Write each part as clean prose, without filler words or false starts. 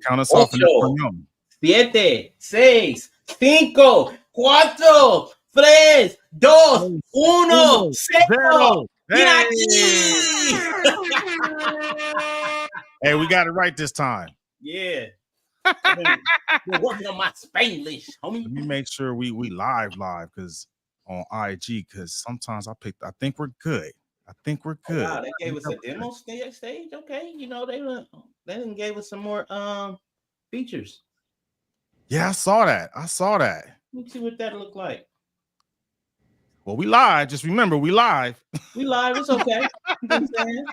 Count us off in español. 7, 6, 5, 4, 3, 2, 1, 0. Hey. Hey, we got it right this time. Yeah. We're working on my Spanglish, homie. Let me make sure we live because on IG, because sometimes I think we're good. I think we're good. Oh, wow, they gave us a demo stage. Okay, you know, they didn't gave us some more features. Yeah, I saw that. Let me see what that looked like. Well, we live. Just remember, we live. We live. It's okay. You know what I'm saying?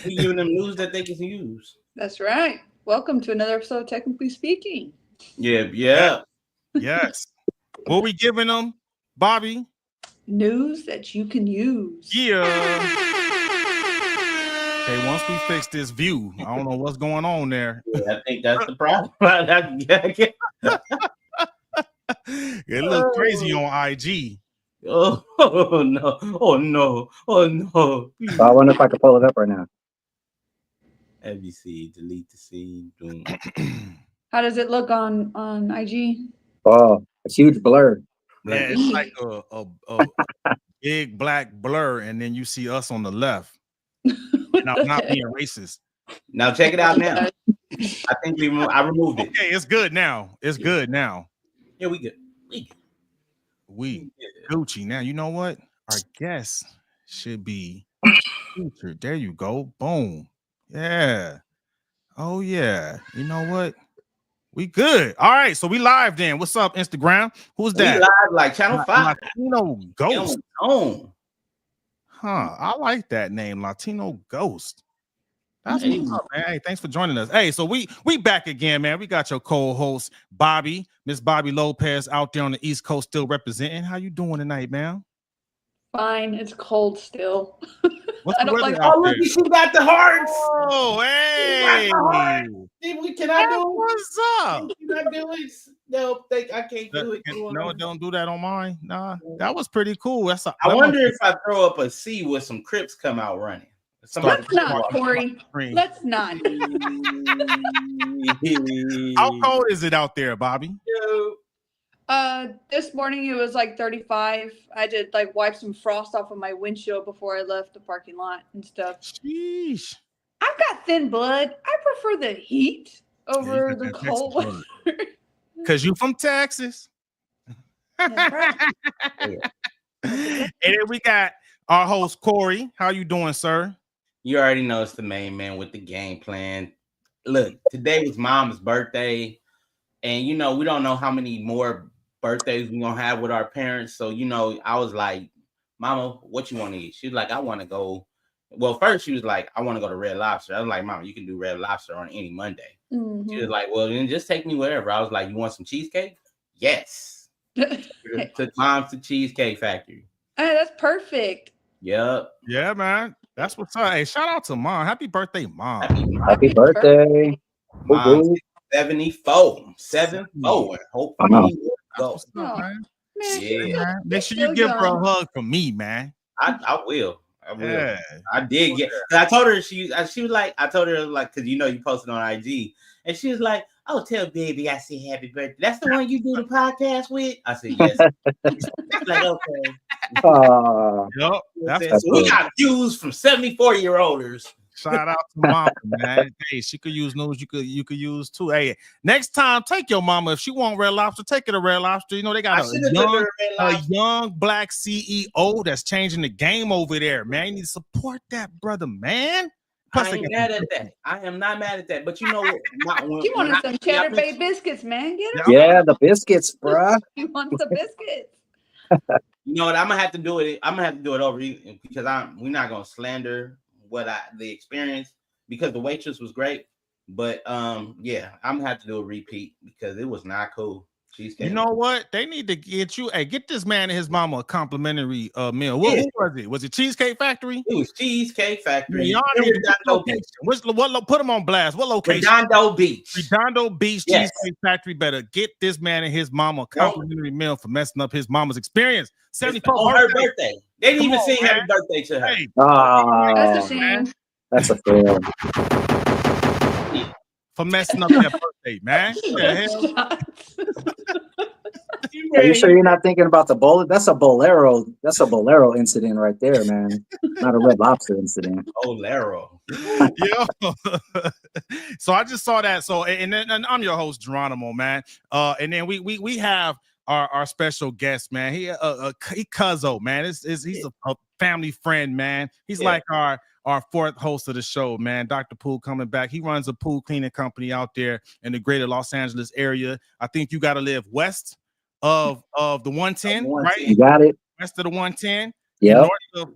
We giving them news that they can use. That's right. Welcome to another episode of Technically Speaking. Yeah. Yes. What we giving them, Bobby? News that you can use. Yeah. Okay, once we fix this view, I don't know what's going on there. Yeah, I think that's the problem. It looks crazy on IG. Oh no. I wonder if I can pull it up right now. ABC, delete the scene. Boom. How does it look on IG? Oh, a huge blur. Yeah, it's like a big black blur, and then you see us on the left. Not being racist. Now check it out now. I think I removed it. Okay, it's good now. It's good now. Yeah, we good. We Gucci. Now, you know what? Our guest should be featured. There you go. Boom. Yeah. Oh, yeah. You know what? We good. All right. So we live then. What's up, Instagram? Who's that? We live like Channel 5. Latino Ghost. Huh. I like that name, Latino Ghost. That's what's up, man. Hey, thanks for joining us. Hey, so we back again, man. We got your co-host, Bobbi, Miss Bobbi Lopez, out there on the East Coast still representing. How you doing tonight, man? Fine. It's cold still. What's I don't like. Oh, look, she got the hearts. Oh, hey. Can I do it? What's up? Can I do it? No, I can't do it. No, don't do that on mine. Nah, that was pretty cool. I wonder if I throw up a C with some Crips come out running. Let's not, Corey. Let's not. How cold is it out there, Bobby? This morning it was like 35. I did like wipe some frost off of my windshield before I left the parking lot and stuff. Sheesh. I've got thin blood. I prefer the heat over the cold weather. Because you from Texas. That's right. And then we got our host, Corey. How you doing, sir? You already know it's the main man with the game plan. Look, today was Mom's birthday. And, you know, we don't know how many more birthdays we're going to have with our parents. So, you know, I was like, Mama, what you want to eat? She was like, I want to go. Well, first she was like, I want to go to Red Lobster. I was like, Mama, you can do Red Lobster on any Monday. Mm-hmm. She was like, well, then just take me wherever. I was like, you want some cheesecake? Yes. Took Mom to Cheesecake Factory. Hey, that's perfect. Yep. Yeah, man. That's what's up. Hey, shout out to Mom. Happy birthday, Mom. Happy birthday. Mom, 74. 74. Hopefully go. Man, yeah. Make sure you give her a hug from me, man. I will. Yeah. I did get. I told her she was like, I told her like, because you know you posted on IG, and she was like, "Oh, tell baby I say happy birthday." That's the one you do the podcast with. I said yes. Like okay. Yep. So we got views from 74-year-olders. Shout out to Mama, man. Hey, she could use news. You could use too. Hey, next time take your mama if she want Red Lobster. Take her to Red Lobster. You know they got a young black CEO that's changing the game over there, man. You need to support that brother, man. Plus, I ain't mad at that. I am not mad at that. But you know what? You wanted some Cheddar Bay biscuits, man. Get them. Yeah, the biscuits, bro. You want the biscuits? You know what? I'm gonna have to do it. I'm gonna have to do it over because we're not gonna slander the experience because the waitress was great, but yeah, I'm gonna have to do a repeat because it was not cool. Cheesecake. You know what? They need to get you. Hey, get this man and his mama a complimentary meal. What was it? Was it Cheesecake Factory? It was Cheesecake Factory. Y'all need to location. What put them on blast? What location? Redondo Beach. Yes. Cheesecake Factory better get this man and his mama a complimentary meal for messing up his mama's experience. 74 on her birthday. They didn't even sing happy birthday to her. Hey. That's a shame. That's a fail. for messing up that birthday, man. What the hell? Shots. Are you sure you're not thinking about the bullet? That's a bolero. That's a bolero incident right there, man. Not a Red Lobster incident. Bolero. Yo. So I just saw that. So and I'm your host Geronimo, man. And then we have our special guest, man. He Cuzzo, man. He's a family friend, man. He's like our fourth host of the show, man. Dr. Pool coming back. He runs a pool cleaning company out there in the greater Los Angeles area. I think you got to live west of the 110, right? You got it. West of the 110. Yeah.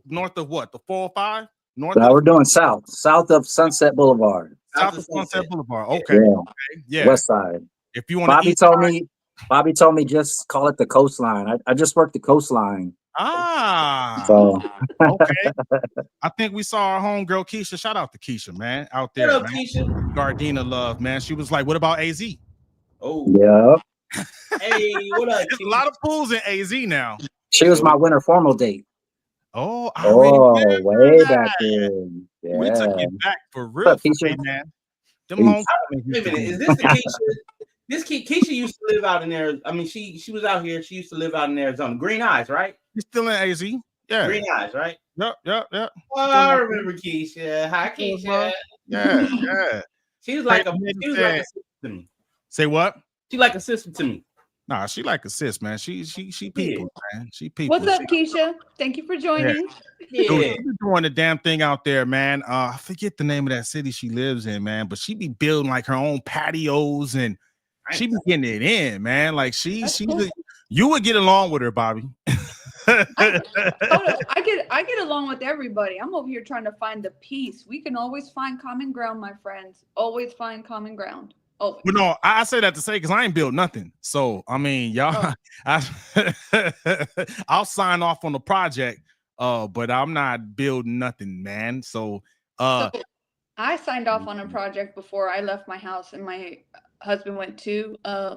North of what? The 405? North. No, we're doing south of Sunset Boulevard. South of Sunset Boulevard. Okay. Yeah. Okay. Yeah. West side. If you want Bobby told me just call it the coastline. I just worked the coastline. So okay. I think we saw our homegirl Keisha. Shout out to Keisha, man, out there. What up, man. Keisha? Gardena love, man. She was like, "What about AZ?" Oh, yeah. Hey, what up? There's a lot of pools in AZ now. She was my winter formal date. Oh, I way back then. Yeah. We took it back for real, man. Them homecoming. Wait a minute, is this the Keisha? This Keisha used to live out in there. I mean, she was out here. She used to live out in Arizona. Green Eyes, right? She's still in AZ. Yeah. Green Eyes, right? Yep. Oh, I remember Keisha. Hi, Keisha. Yeah. She was like a sister to me. Say what? She like a sister to me. Nah, she like a sis, man. She people, man. She people. What's up, Keisha? Thank you for joining. Yeah. Dude, she's doing the damn thing out there, man. I forget the name of that city she lives in, man. But she be building like her own patios and she be getting it in, man. Like you would get along with her, Bobby. I get along with everybody. I'm over here trying to find the peace. We can always find common ground, my friends. Always find common ground. Oh, well, no, I say that to say because I ain't built nothing. So I mean, y'all, I'll sign off on the project, but I'm not building nothing, man. So I signed off on a project before I left my house, and my husband went to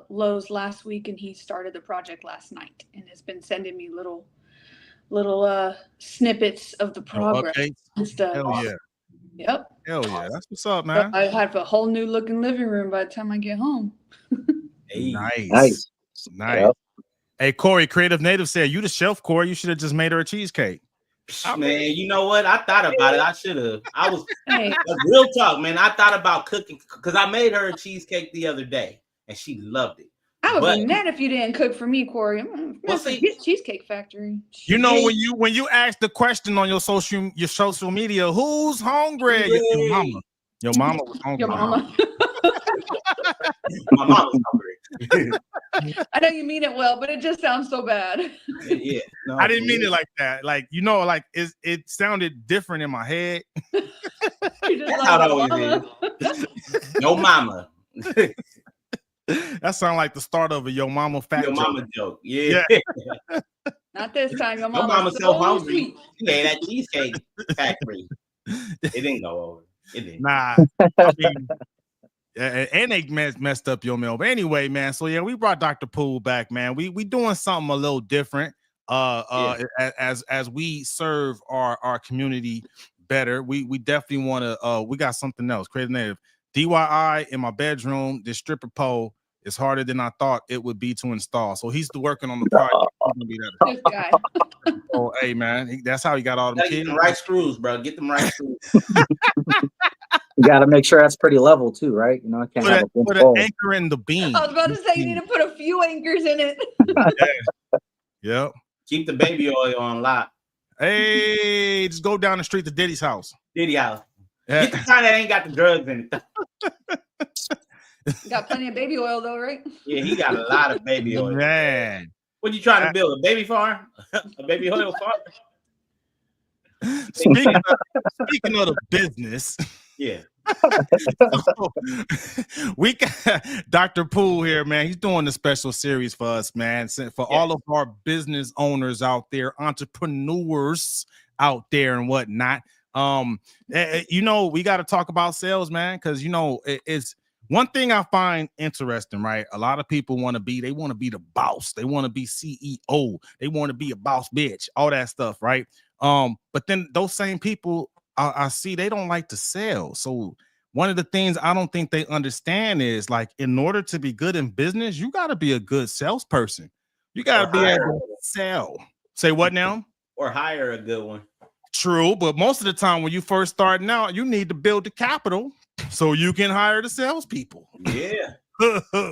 Lowe's last week, and he started the project last night, and has been sending me little snippets of the progress and stuff. Hell yeah. Yep. Hell yeah. That's what's up, man. I have a whole new looking living room by the time I get home. Hey. Nice. Yep. Hey, Corey, Creative Native said, you the chef, Corey. You should have just made her a cheesecake. Man, you know what? I thought about it. I should have. I was real talk, man. I thought about cooking because I made her a cheesecake the other day and she loved it. I would be mad if you didn't cook for me, Corey. I'm get Cheesecake Factory. You know, when you ask the question on your social media, who's hungry? Your mama. Your mama was hungry. Your mama. My mom was hungry. I know you mean it well, but it just sounds so bad. Yeah. No, I didn't mean it like that. Like, you know, like it sounded different in my head. That's how it always is. Yo mama. That sounds like the start of a Yo Mama fat Yo joke. Mama joke. Yeah. Not this time. Your mama's so hungry. Sweet. Yeah, that Cheesecake Factory. It didn't go over. It didn't. Nah. I mean, and they messed up your meal. But anyway, man. So yeah, we brought Dr. Pool back, man. We doing something a little different. As we serve our community better. We definitely want to we got something else. Creative Native. DIY in my bedroom, this stripper pole is harder than I thought it would be to install. So he's working on the project. This guy. Oh, hey, man. That's how he got all them kids. Get them right screws, bro. Get them right screws. You got to make sure that's pretty level too, right? You know, I can't have put an anchor in the beam. I was about to say you need to put a few anchors in it. Yep. Keep the baby oil on lock. Hey, just go down the street to Diddy's house. Diddy house. Yeah. Get the kind that ain't got the drugs in it. Got plenty of baby oil though, right? Yeah, he got a lot of baby oil. Man. What you trying to build? A baby farm? A baby oil farm? Speaking of the business. Yeah. We got Dr. Pool here, man. He's doing a special series for us, man. For all of our business owners out there, entrepreneurs out there and whatnot. You know, we got to talk about sales, man, because you know it's one thing I find interesting, right? A lot of people want to be the boss, they want to be CEO, they want to be a boss bitch, all that stuff, right? But then those same people I see they don't like to sell. So one of the things I don't think they understand is like, in order to be good in business, you got to be a good salesperson. You got to be able to sell. Say what now? Or hire a good one. True, but most of the time when you first starting out, you need to build the capital so you can hire the salespeople. Yeah.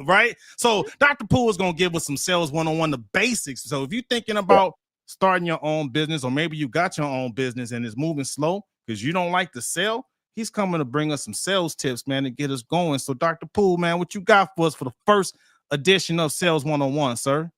Right. So Dr. Poole is going to give us some sales 101, the basics. So if you're thinking about starting your own business, or maybe you got your own business and it's moving slow because you don't like to sell, he's coming to bring us some sales tips, man, to get us going. So Dr. Poole, man, what you got for us for the first edition of Sales 101, sir?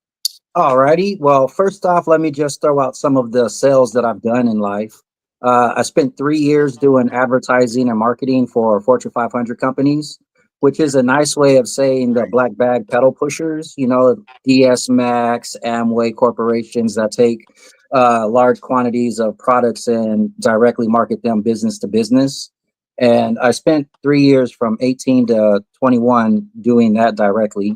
All righty. Well, first off, let me just throw out some of the sales that I've done in life. I spent 3 years doing advertising and marketing for Fortune 500 companies, which is a nice way of saying the black bag pedal pushers, you know, DS Max, Amway corporations that take large quantities of products and directly market them business to business. And I spent 3 years from 18 to 21 doing that directly.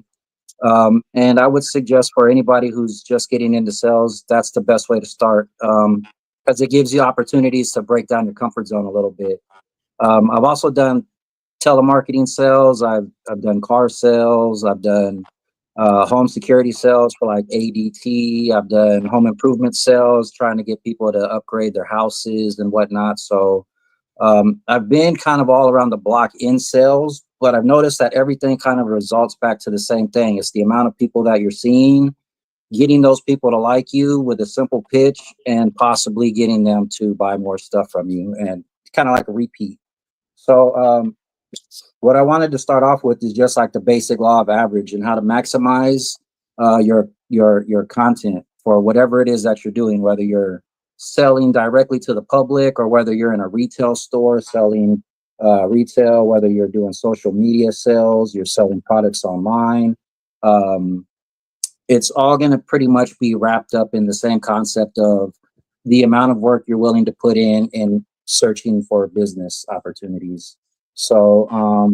And I would suggest for anybody who's just getting into sales, that's the best way to start, because it gives you opportunities to break down your comfort zone a little bit. I've also done telemarketing sales. I've done car sales. I've done home security sales for like ADT. I've done home improvement sales, trying to get people to upgrade their houses and whatnot. So I've been kind of all around the block in sales, but I've noticed that everything kind of results back to the same thing. It's the amount of people that you're seeing, getting those people to like you with a simple pitch, and possibly getting them to buy more stuff from you, and kind of like a repeat. So what I wanted to start off with is just like the basic law of average and how to maximize your content for whatever it is that you're doing, whether you're selling directly to the public or whether you're in a retail store selling retail, whether you're doing social media sales, you're selling products online. It's all going to pretty much be wrapped up in the same concept of the amount of work you're willing to put in searching for business opportunities. So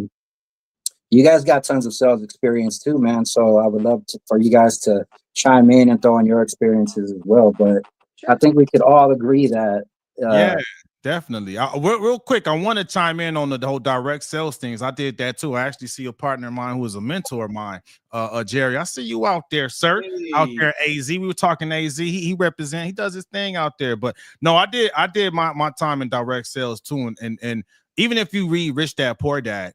you guys got tons of sales experience too, man. So I would love for you guys to chime in and throw in your experiences as well. But I think we could all agree that yeah, definitely. Real quick, I want to chime in on the whole direct sales things. I did that too. I actually see a partner of mine who is a mentor of mine, Jerry. I see you out there, sir. Hey. Out there, AZ. We were talking AZ. He does his thing out there. But no, I did my time in direct sales too. And even if you read Rich Dad Poor Dad,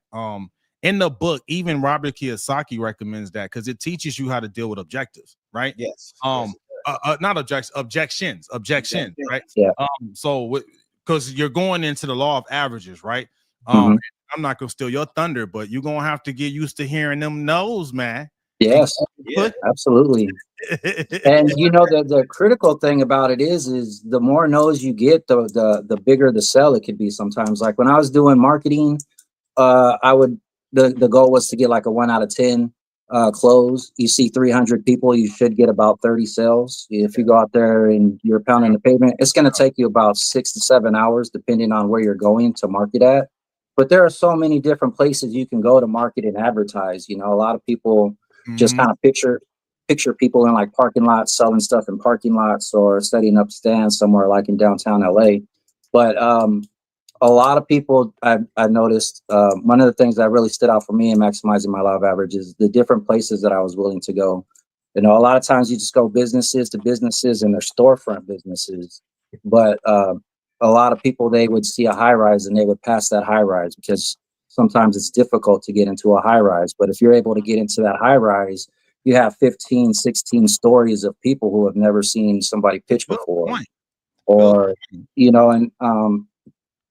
in the book, even Robert Kiyosaki recommends that because it teaches you how to deal with objectives, right? Yes. Not objections, right? Yeah. So because you're going into the law of averages, right? I'm not gonna steal your thunder, but you're gonna have to get used to hearing them no's, man. Yes, absolutely. And you know, the critical thing about it is the more no's you get, the bigger the sell it could be sometimes. Like when I was doing marketing, the goal was to get like a 1 out of 10 close. You see 300 people, you should get about 30 sales. If you go out there and you're pounding the pavement, it's going to take you about 6 to 7 hours, depending on where you're going to market at. But there are so many different places you can go to market and advertise. You know, a lot of people just kind of picture people in like parking lots selling stuff in parking lots or setting up stands somewhere like in downtown LA. But a lot of people I've noticed, one of the things that really stood out for me in maximizing my law of average is the different places that I was willing to go. You know, a lot of times you just go businesses to businesses and they're storefront businesses, but a lot of people, they would see a high rise and they would pass that high rise because sometimes it's difficult to get into a high rise. But if you're able to get into that high rise, you have 15, 16 stories of people who have never seen somebody pitch before. Or, you know, and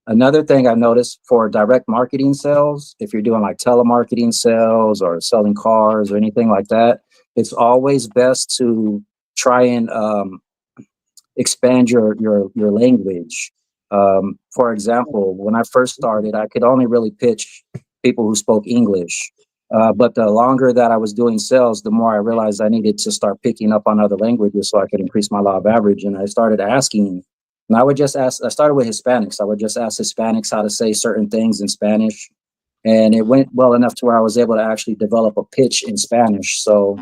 another thing I've noticed for direct marketing sales, if you're doing like telemarketing sales or selling cars or anything like that, it's always best to try and expand your language. For example, when I first started, I could only really pitch people who spoke English. But the longer that I was doing sales, the more I realized I needed to start picking up on other languages so I could increase my law of average. And I started asking, and I would just ask, I started with Hispanics. I would just ask Hispanics how to say certain things in Spanish. And it went well enough to where I was able to actually develop a pitch in Spanish. So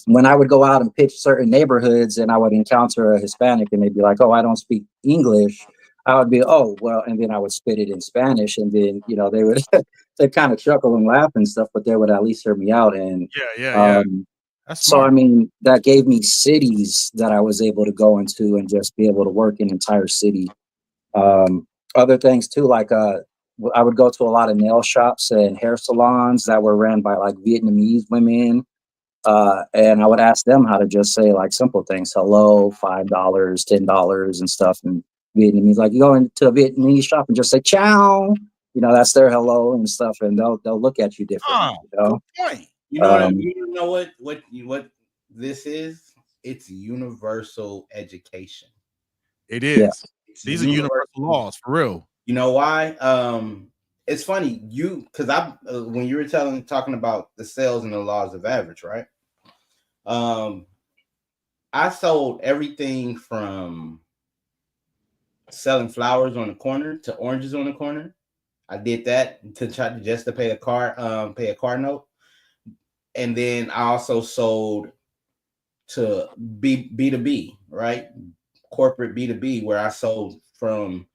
when I would go out and pitch certain neighborhoods and I would encounter a Hispanic and they'd be like, oh, I don't speak English, I would be, oh, well, and then I would spit it in Spanish, and then, they would, they kind of chuckle and laugh and stuff, but they would at least hear me out. And, Yeah. That's so, smart. I mean, that gave me cities that I was able to go into and just be able to work in entire city. Other things too, like, I would go to a lot of nail shops and hair salons that were ran by like Vietnamese women. And I would ask them how to just say like simple things, hello, $5, $10 and stuff. And Vietnamese, like you go into a Vietnamese shop and just say ciao, that's their hello and stuff, and they'll look at you differently. Good point. You know what this is? It's universal education. It is. Yeah. These are universal laws for real. You know why? It's funny because when you were talking about the sales and the laws of average, right? I sold everything from selling flowers on the corner to oranges on the corner. I did that to pay a car note, and then I also sold to B2B, right? Corporate B2B, where I sold from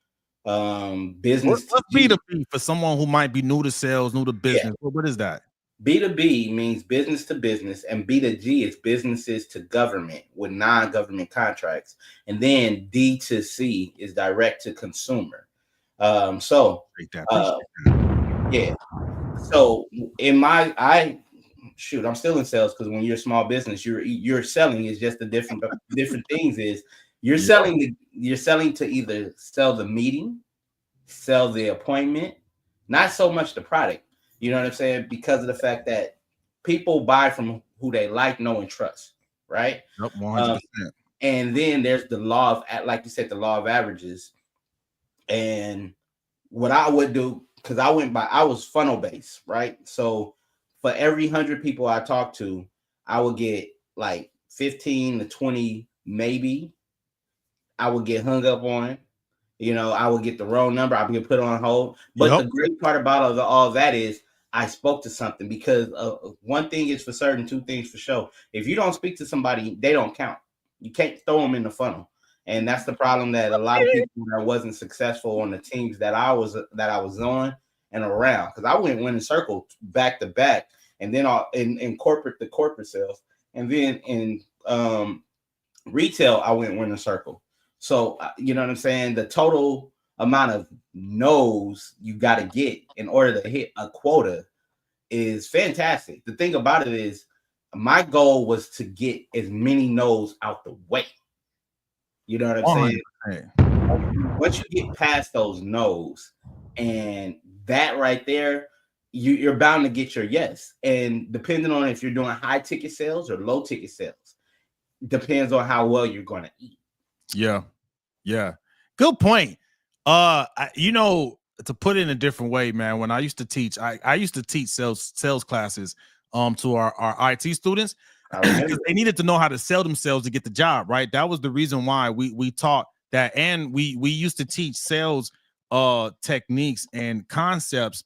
business. What's B2B for someone who might be new to sales, new to business? Yeah. What is that? B2B means business to business, and B2G is businesses to government with non-government contracts, and then D2C is direct to consumer. Yeah. So I'm still in sales because when you're a small business, you're selling is just the different things. Is you're selling to either sell the meeting, sell the appointment, not so much the product. You know what I'm saying? Because of the fact that people buy from who they like, know, and trust, right? Yep, 100%. And then there's the law of, like you said, the law of averages. And what I would do, because I was funnel based, right? So for every 100 people I talked to, I would get like 15 to 20, maybe. I would get hung up on. I would get the wrong number. I would get put on hold. But the great part about all that is I spoke to something, because one thing is for certain, two things for sure. If you don't speak to somebody, they don't count. You can't throw them in the funnel. And that's the problem that a lot of people that wasn't successful on the teams that I was on and around, because I went winning circle back to back, and then in corporate sales, and then in retail I went winning circle. So you know what I'm saying? The total amount of no's you got to get in order to hit a quota is fantastic. The thing about it is, my goal was to get as many no's out the way. You know what I'm saying? Once you get past those no's, and that right there, you're bound to get your yes. And depending on if you're doing high ticket sales or low ticket sales, depends on how well you're going to eat. Yeah. Good point. To put it in a different way, man, when I used to teach, I used to teach sales classes to our IT students, because they needed to know how to sell themselves to get the job, right? That was the reason why we taught that, and we used to teach sales techniques and concepts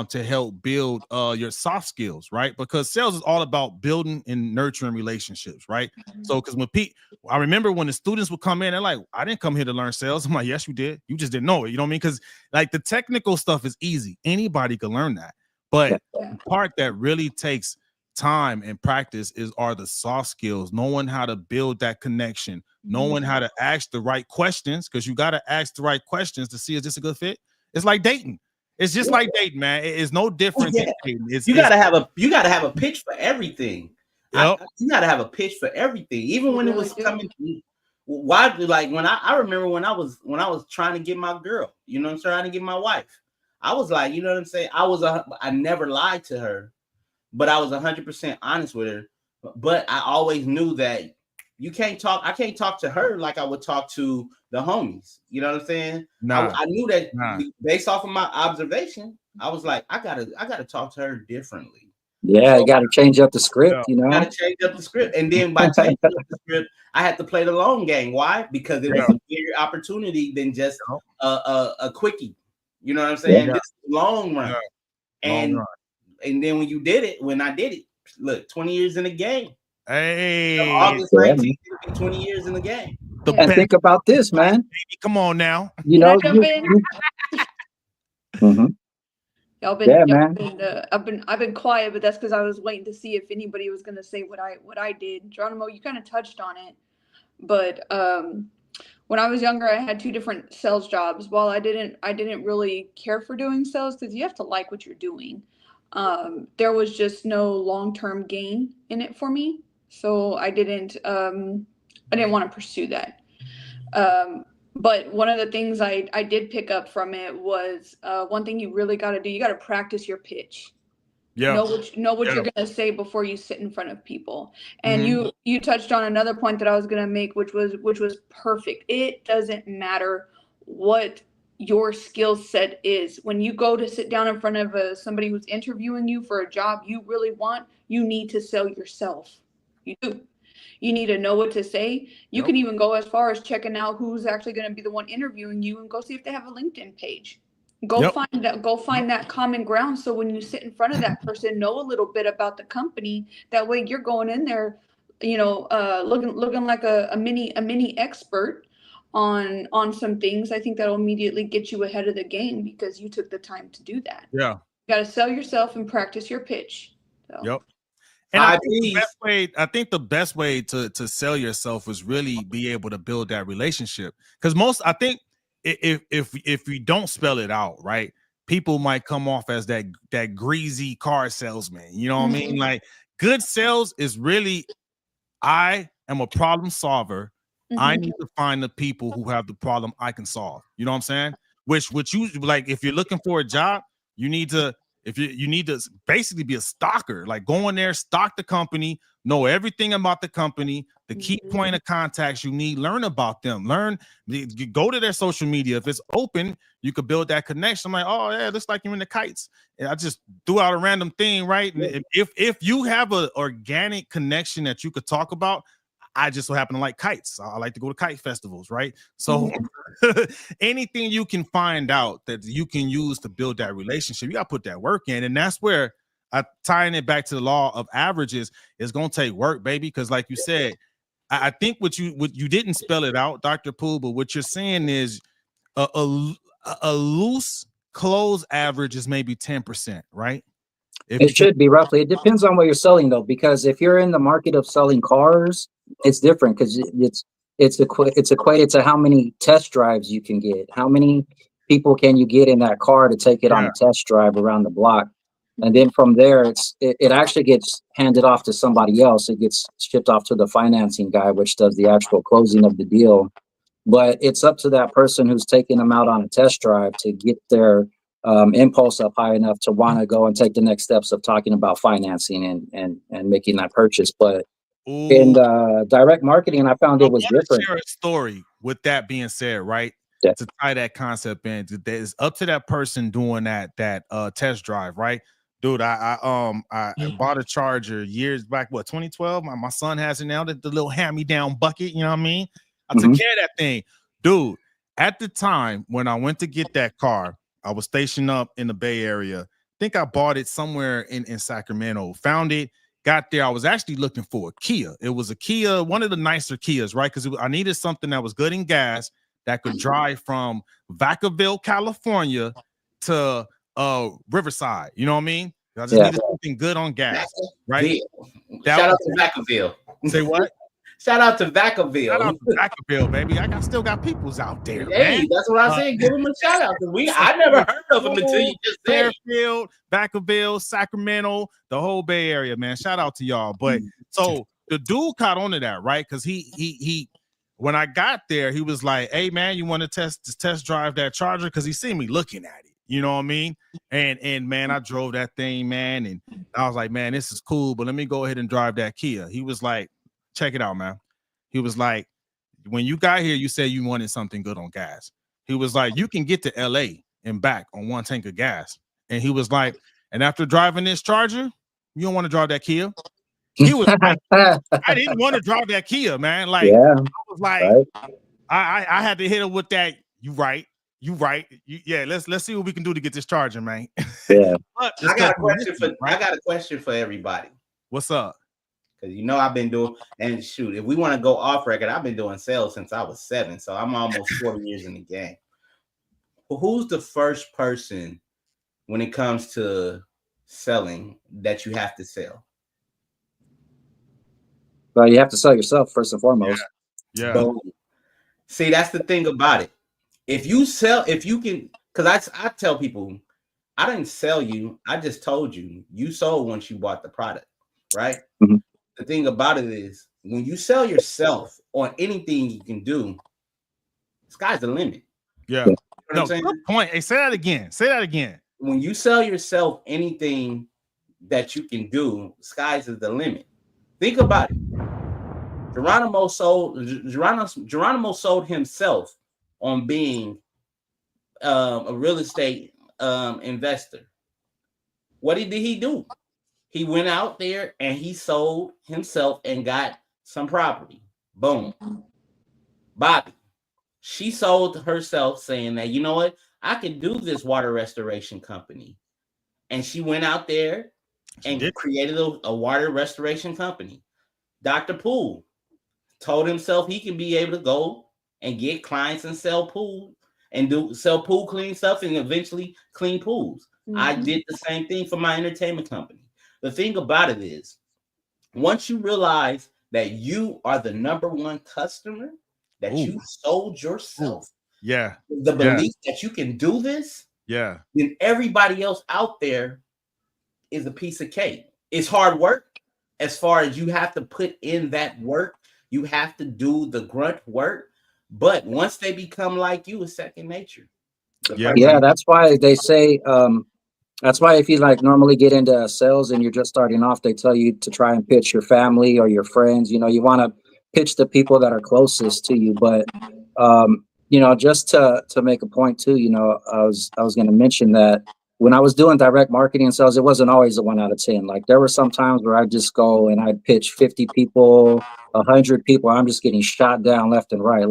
to help build your soft skills, right? Because sales is all about building and nurturing relationships, right? So because I remember when the students would come in, they're like, I didn't come here to learn sales. I'm like, yes, you did. You just didn't know it. You know what I mean? Because like the technical stuff is easy. Anybody can learn that. But the part that really takes time and practice are the soft skills, knowing how to build that connection, knowing how to ask the right questions, because you got to ask the right questions to see is this a good fit. It's like dating. It's just like dating, man. It's no different than dating. You gotta have a pitch for everything. Yep. You gotta have a pitch for everything, even when it was coming. Why? Like when I remember when I was trying to get my girl, I'm trying to get my wife. I was like, you know what I'm saying? I never lied to her, but I was 100% honest with her. But I always knew that I can't talk to her like I would talk to the homies. You know what I'm saying? I knew that based off of my observation, I was like, I gotta talk to her differently. Yeah, you gotta change up the script, Gotta change up the script. And then by changing up the script, I had to play the long game. Why? Because it was a bigger opportunity than just a quickie. You know what I'm saying? This long run. And then when I did it, look, 20 years in the game. Hey, August 19th, 20 years in the game. The And best. think about this, man. Baby, come on now. You Can I know, jump in? Mhm. Y'all man. been I've been quiet, but that's because I was waiting to see if anybody was gonna say what I did. Geronimo, you kind of touched on it, but when I was younger, I had 2 different sales jobs. While I didn't really care for doing sales because you have to like what you're doing. There was just no long-term gain in it for me, so I didn't want to pursue that. But one of the things I did pick up from it was one thing you really got to do. You got to practice your pitch. Yeah. Know what Yeah. you're going to say before you sit in front of people. And Mhm. you touched on another point that I was going to make, which was perfect. It doesn't matter what your skill set is. When you go to sit down in front of somebody who's interviewing you for a job you really want, you need to sell yourself. You do. You need to know what to say. You can even go as far as checking out who's actually going to be the one interviewing you and go see if they have a LinkedIn page. Go find that common ground. So when you sit in front of that person, know a little bit about the company. That way you're going in there, looking like a mini expert on some things. I think that'll immediately get you ahead of the game because you took the time to do that. Yeah. You got to sell yourself and practice your pitch. So. Yep. And I think the best way to sell yourself is really be able to build that relationship. Because I think if we don't spell it out, right, people might come off as that greasy car salesman. You know what I mean? Like, good sales is really, I am a problem solver. I need to find the people who have the problem I can solve. You know what I'm saying? Which you like, if you're looking for a job, you need to, you need to basically be a stalker, like go in there, stock the company, know everything about the company, the key point of contacts you need, learn about them, you go to their social media. If it's open, you could build that connection. I'm like, oh yeah, looks like you're in the kites. And I just threw out a random thing, right? And if you have an organic connection that you could talk about, I just so happen to like kites. I like to go to kite festivals, right? So anything you can find out that you can use to build that relationship, you got to put that work in. And that's where tying it back to the law of averages is going to take work, baby. Because like you said, I think what you didn't spell it out, Dr. Pooh, but what you're saying is a loose close average is maybe 10%, right? It should be roughly. It depends on what you're selling though, because if you're in the market of selling cars, it's different because it's equated to how many test drives you can get. How many people can you get in that car to take it on a test drive around the block? And then from there, it actually gets handed off to somebody else. It gets shipped off to the financing guy, which does the actual closing of the deal. But it's up to that person who's taking them out on a test drive to get their impulse up high enough to want to go and take the next steps of talking about financing and making that purchase. But in direct marketing, I found it was different. Share a story with that being said, right? Yeah. To tie that concept in, it's up to that person doing that test drive, right? Dude, I bought a Charger years back, 2012? My son has it now, the little hand-me-down bucket, you know what I mean? I took care of that thing. Dude, at the time when I went to get that car, I was stationed up in the Bay Area. I think I bought it somewhere in Sacramento. Found it, got there. I was actually looking for a Kia. It was a Kia, one of the nicer Kias, right? Because I needed something that was good in gas that could drive from Vacaville, California to Riverside. You know what I mean? I just needed something good on gas, right? Shout out to Vacaville. Say what? Shout out to Vacaville. Shout out to Vacaville, baby. I still got peoples out there. Hey, man. That's what I said. Give them a shout out. I never heard of them until you just said Fairfield, Vacaville, Sacramento, the whole Bay Area, man. Shout out to y'all. But so the dude caught on to that, right? Because he when I got there, he was like, "Hey, man, you want to test drive that Charger?" Because he seen me looking at it. You know what I mean? And man, I drove that thing, man, and I was like, "Man, this is cool, but let me go ahead and drive that Kia." He was like, "Check it out, man." He was like, "When you got here, you said you wanted something good on gas." He was like, "You can get to LA and back on 1 tank of gas." And he was like, "And after driving this Charger, you don't want to drive that Kia." He was like, I didn't want to drive that Kia, man. Like, I was like, I had to hit him with that. You right. Let's see what we can do to get this Charger, man. Yeah. I got a question for everybody. What's up? Because you know I've been doing, and shoot, if we want to go off record, I've been doing sales since I was 7, so I'm almost 40 years in the game. Well, who's the first person when it comes to selling that you have to sell? Well, you have to sell yourself first and foremost. Yeah. Boom. See, that's the thing about it. If you can, because I tell people, I didn't sell you. I just told you sold once you bought the product, right? Mm-hmm. The thing about it is when you sell yourself on anything you can do, sky's the limit. Yeah. You know what I'm saying? Good point. Hey, say that again. Say that again. When you sell yourself anything that you can do, sky's is the limit. Think about it. Geronimo sold himself on being a real estate investor. What did he do? He went out there and he sold himself and got some property. Boom. Bobbi, she sold herself saying that, you know what? I can do this water restoration company. And she went out there and created a water restoration company. Dr. Poole told himself he can be able to go and get clients and sell pool and sell pool clean stuff and eventually clean pools. Mm-hmm. I did the same thing for my entertainment company. The thing about it is, once you realize that you are the number one customer, that you sold yourself, the belief that you can do this, then everybody else out there is a piece of cake. It's hard work as far as you have to put in that work. You have to do the grunt work. But once they become like you, it's second nature. Yeah, that's why they say, that's why if you like normally get into sales and you're just starting off, they tell you to try and pitch your family or your friends. You know, you want to pitch the people that are closest to you. But, you know, just to make a point too, you know, I was going to mention that when I was doing direct marketing sales, it wasn't always a 1 out of 10. Like there were some times where I'd just go and I'd pitch 50 people, 100 people. I'm just getting shot down left and right.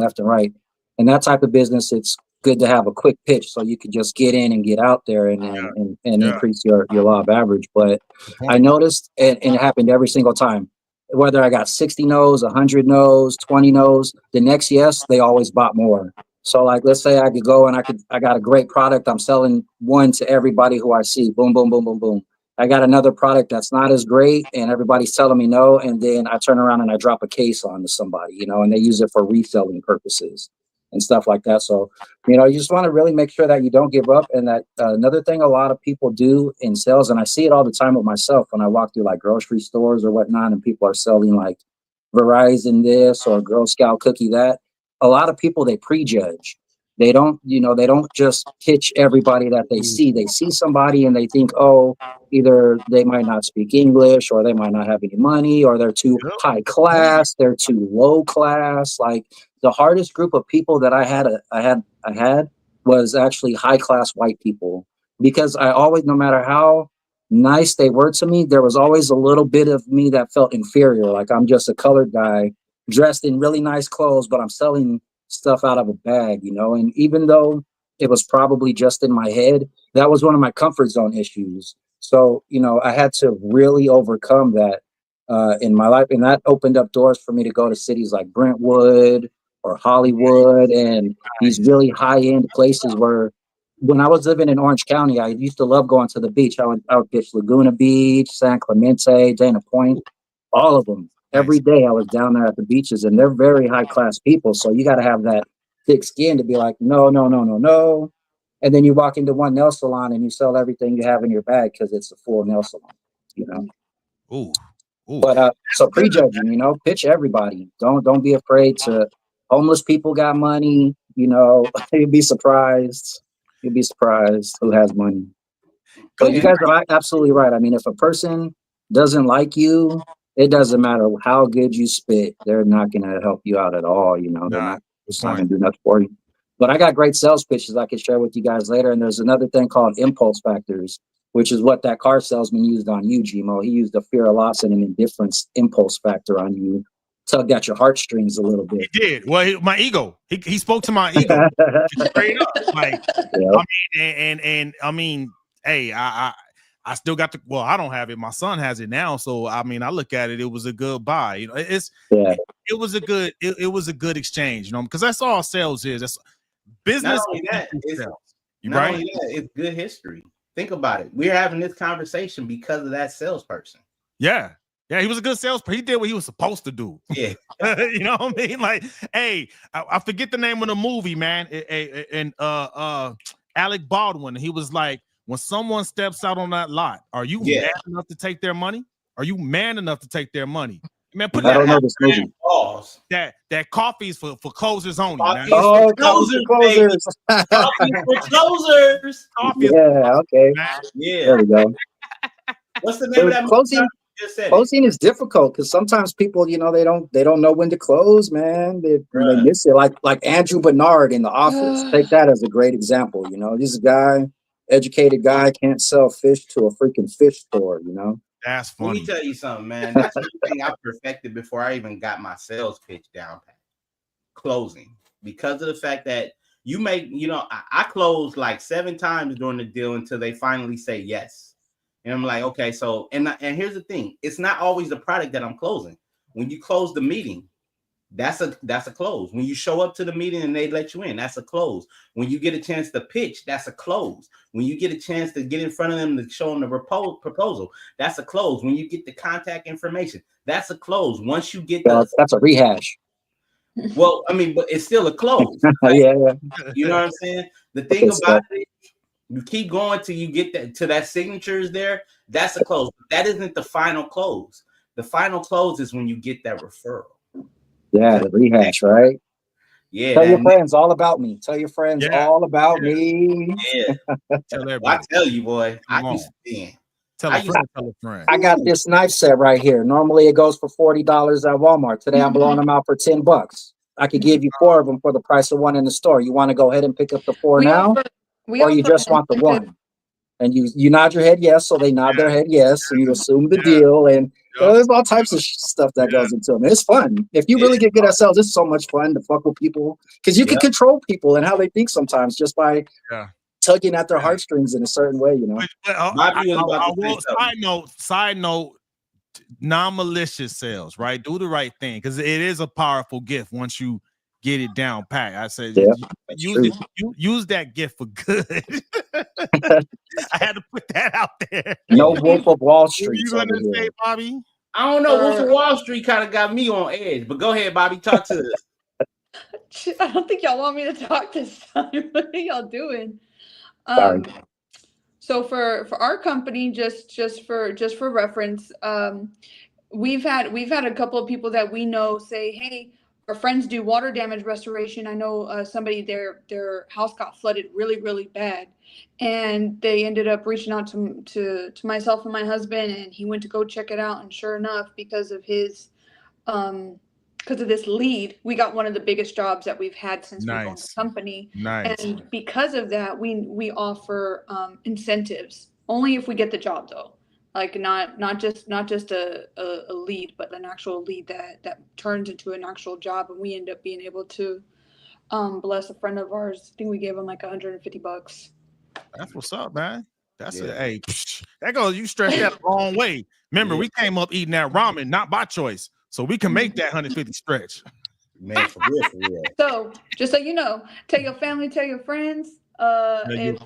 And that type of business, it's good to have a quick pitch so you could just get in and get out there and increase your law of average. But I noticed, and it happened every single time, whether I got 60 no's, 100 no's, 20 no's, the next yes, they always bought more. So like, let's say I could go and I got a great product. I'm selling one to everybody who I see. Boom, boom, boom, boom, boom. I got another product that's not as great and everybody's telling me no. And then I turn around and I drop a case on to somebody, you know, and they use it for reselling purposes and stuff like that. So, you know, you just want to really make sure that you don't give up. And that another thing a lot of people do in sales, and I see it all the time with myself when I walk through like grocery stores or whatnot, and people are selling like Verizon this or Girl Scout cookie that. A lot of people, they prejudge. They don't, you know, they don't just pitch everybody that they see. They see somebody and they think, oh, either they might not speak English or they might not have any money or they're too high class, they're too low class. Like the hardest group of people that I had was actually high class white people, because I always, no matter how nice they were to me, there was always a little bit of me that felt inferior. Like I'm just a colored guy dressed in really nice clothes, but I'm selling stuff out of a bag, you know? And even though it was probably just in my head, that was one of my comfort zone issues. So, you know, I had to really overcome that in my life. And that opened up doors for me to go to cities like Brentwood or Hollywood and these really high end places where when I was living in Orange County, I used to love going to the beach. I would pitch Laguna Beach, San Clemente, Dana Point, all of them. Every day I was down there at the beaches, and they're very high class people. So you got to have that thick skin to be like, no, no, no, no, no. And then you walk into one nail salon and you sell everything you have in your bag because it's a full nail salon, you know? Ooh. But so prejudging, you know, pitch everybody. Don't be afraid to. Homeless people got money, you know. You'd be surprised. You'd be surprised who has money. But you guys are absolutely right. I mean, if a person doesn't like you, it doesn't matter how good you spit. They're not going to help you out at all. You know, they're not going to do nothing for you. But I got great sales pitches I can share with you guys later. And there's another thing called impulse factors, which is what that car salesman used on you, Gmo. He used the fear of loss and an indifference impulse factor on you. Tugged at your heartstrings a little bit. He did. Well, my ego. He spoke to my ego straight up. Like, I mean, and I mean, hey, I I still got well, I don't have it. My son has it now. So I mean, I look at it, it was a good buy. You know, it was a good, it was a good exchange, you know, because that's all sales is. That's business. Not only that, Right? It's good history. Think about it. We're having this conversation because of that salesperson. Yeah. Yeah, he was a good salesperson. He did what he was supposed to do. Yeah. You know what I mean? Like, hey, I forget the name of the movie, man. And Alec Baldwin, he was like, when someone steps out on that lot, are you man enough to take their money? Are you man enough to take their money? Man, put I don't know this movie. That coffee's for closers only, man. Oh, closers. Coffee for closers. Yeah, okay. Man. Yeah. There we go. What's the name of that movie? Closing is difficult because sometimes people, you know, they don't know when to close, man. They miss it. Like Andrew Bernard in The Office. Take that as a great example. You know, this is a guy, educated guy, can't sell fish to a freaking fish store. You know, that's funny. Let me tell you something, man. That's one thing I perfected before I even got my sales pitch down pat. Closing, because of the fact that you make, you know, I closed like 7 times during the deal until they finally say yes. And I'm like, okay, so, and here's the thing. It's not always the product that I'm closing. When you close the meeting, that's a close. When you show up to the meeting and they let you in, that's a close. When you get a chance to pitch, that's a close. When you get a chance to get in front of them to show them the proposal, that's a close. When you get the contact information, that's a close. Once you get that's a rehash. Well, I mean, but it's still a close. Right? Yeah. You know what I'm saying? The thing about it, you keep going till you get that signature is there. That's a close. That isn't the final close. The final close is when you get that referral. Yeah, the rehash, right? Yeah. Tell your friends all about me. Tell your friends all about me. Yeah. Tell everybody. Well, I tell you, boy. I used to tell a friend. I got this knife set right here. Normally it goes for $40 at Walmart. Today I'm blowing them out for $10. I could give you 4 of them for the price of one in the store. You want to go ahead and pick up the 4 now? Or you just want the 1? And you nod your head yes, so they nod their head yes, and you assume the deal. And there's all types of stuff that goes into it. It's fun. If you really get good at sales, it's so much fun to fuck with people because you can control people and how they think sometimes just by tugging at their heartstrings in a certain way, you know. Side note, non-malicious sales, right? Do the right thing because it is a powerful gift once you get it down pat. I said use that gift for good. I had to put that out there. No Wolf of Wall Street. You gonna say, Bobby? I don't know. Wolf of Wall Street kind of got me on edge, but go ahead, Bobby. Talk to us. I don't think y'all want me to talk this time. What are y'all doing? So for our company, just for reference, we've had a couple of people that we know say, hey, our friends do water damage restoration. I know somebody, their house got flooded really, really bad, and they ended up reaching out to myself and my husband, and he went to go check it out. And sure enough, because of his because of this lead, we got one of the biggest jobs that we've had since we've owned the company. Nice. And because of that, we offer incentives only if we get the job though. Like not just a lead, but an actual lead that turns into an actual job, and we end up being able to bless a friend of ours. I think we gave him like $150. That's what's up, man. That's hey, that goes. You stretched that a long way. Remember, we came up eating that ramen, not by choice, so we can make that 150 stretch. Man, for real. So just so you know, tell your family, tell your friends. If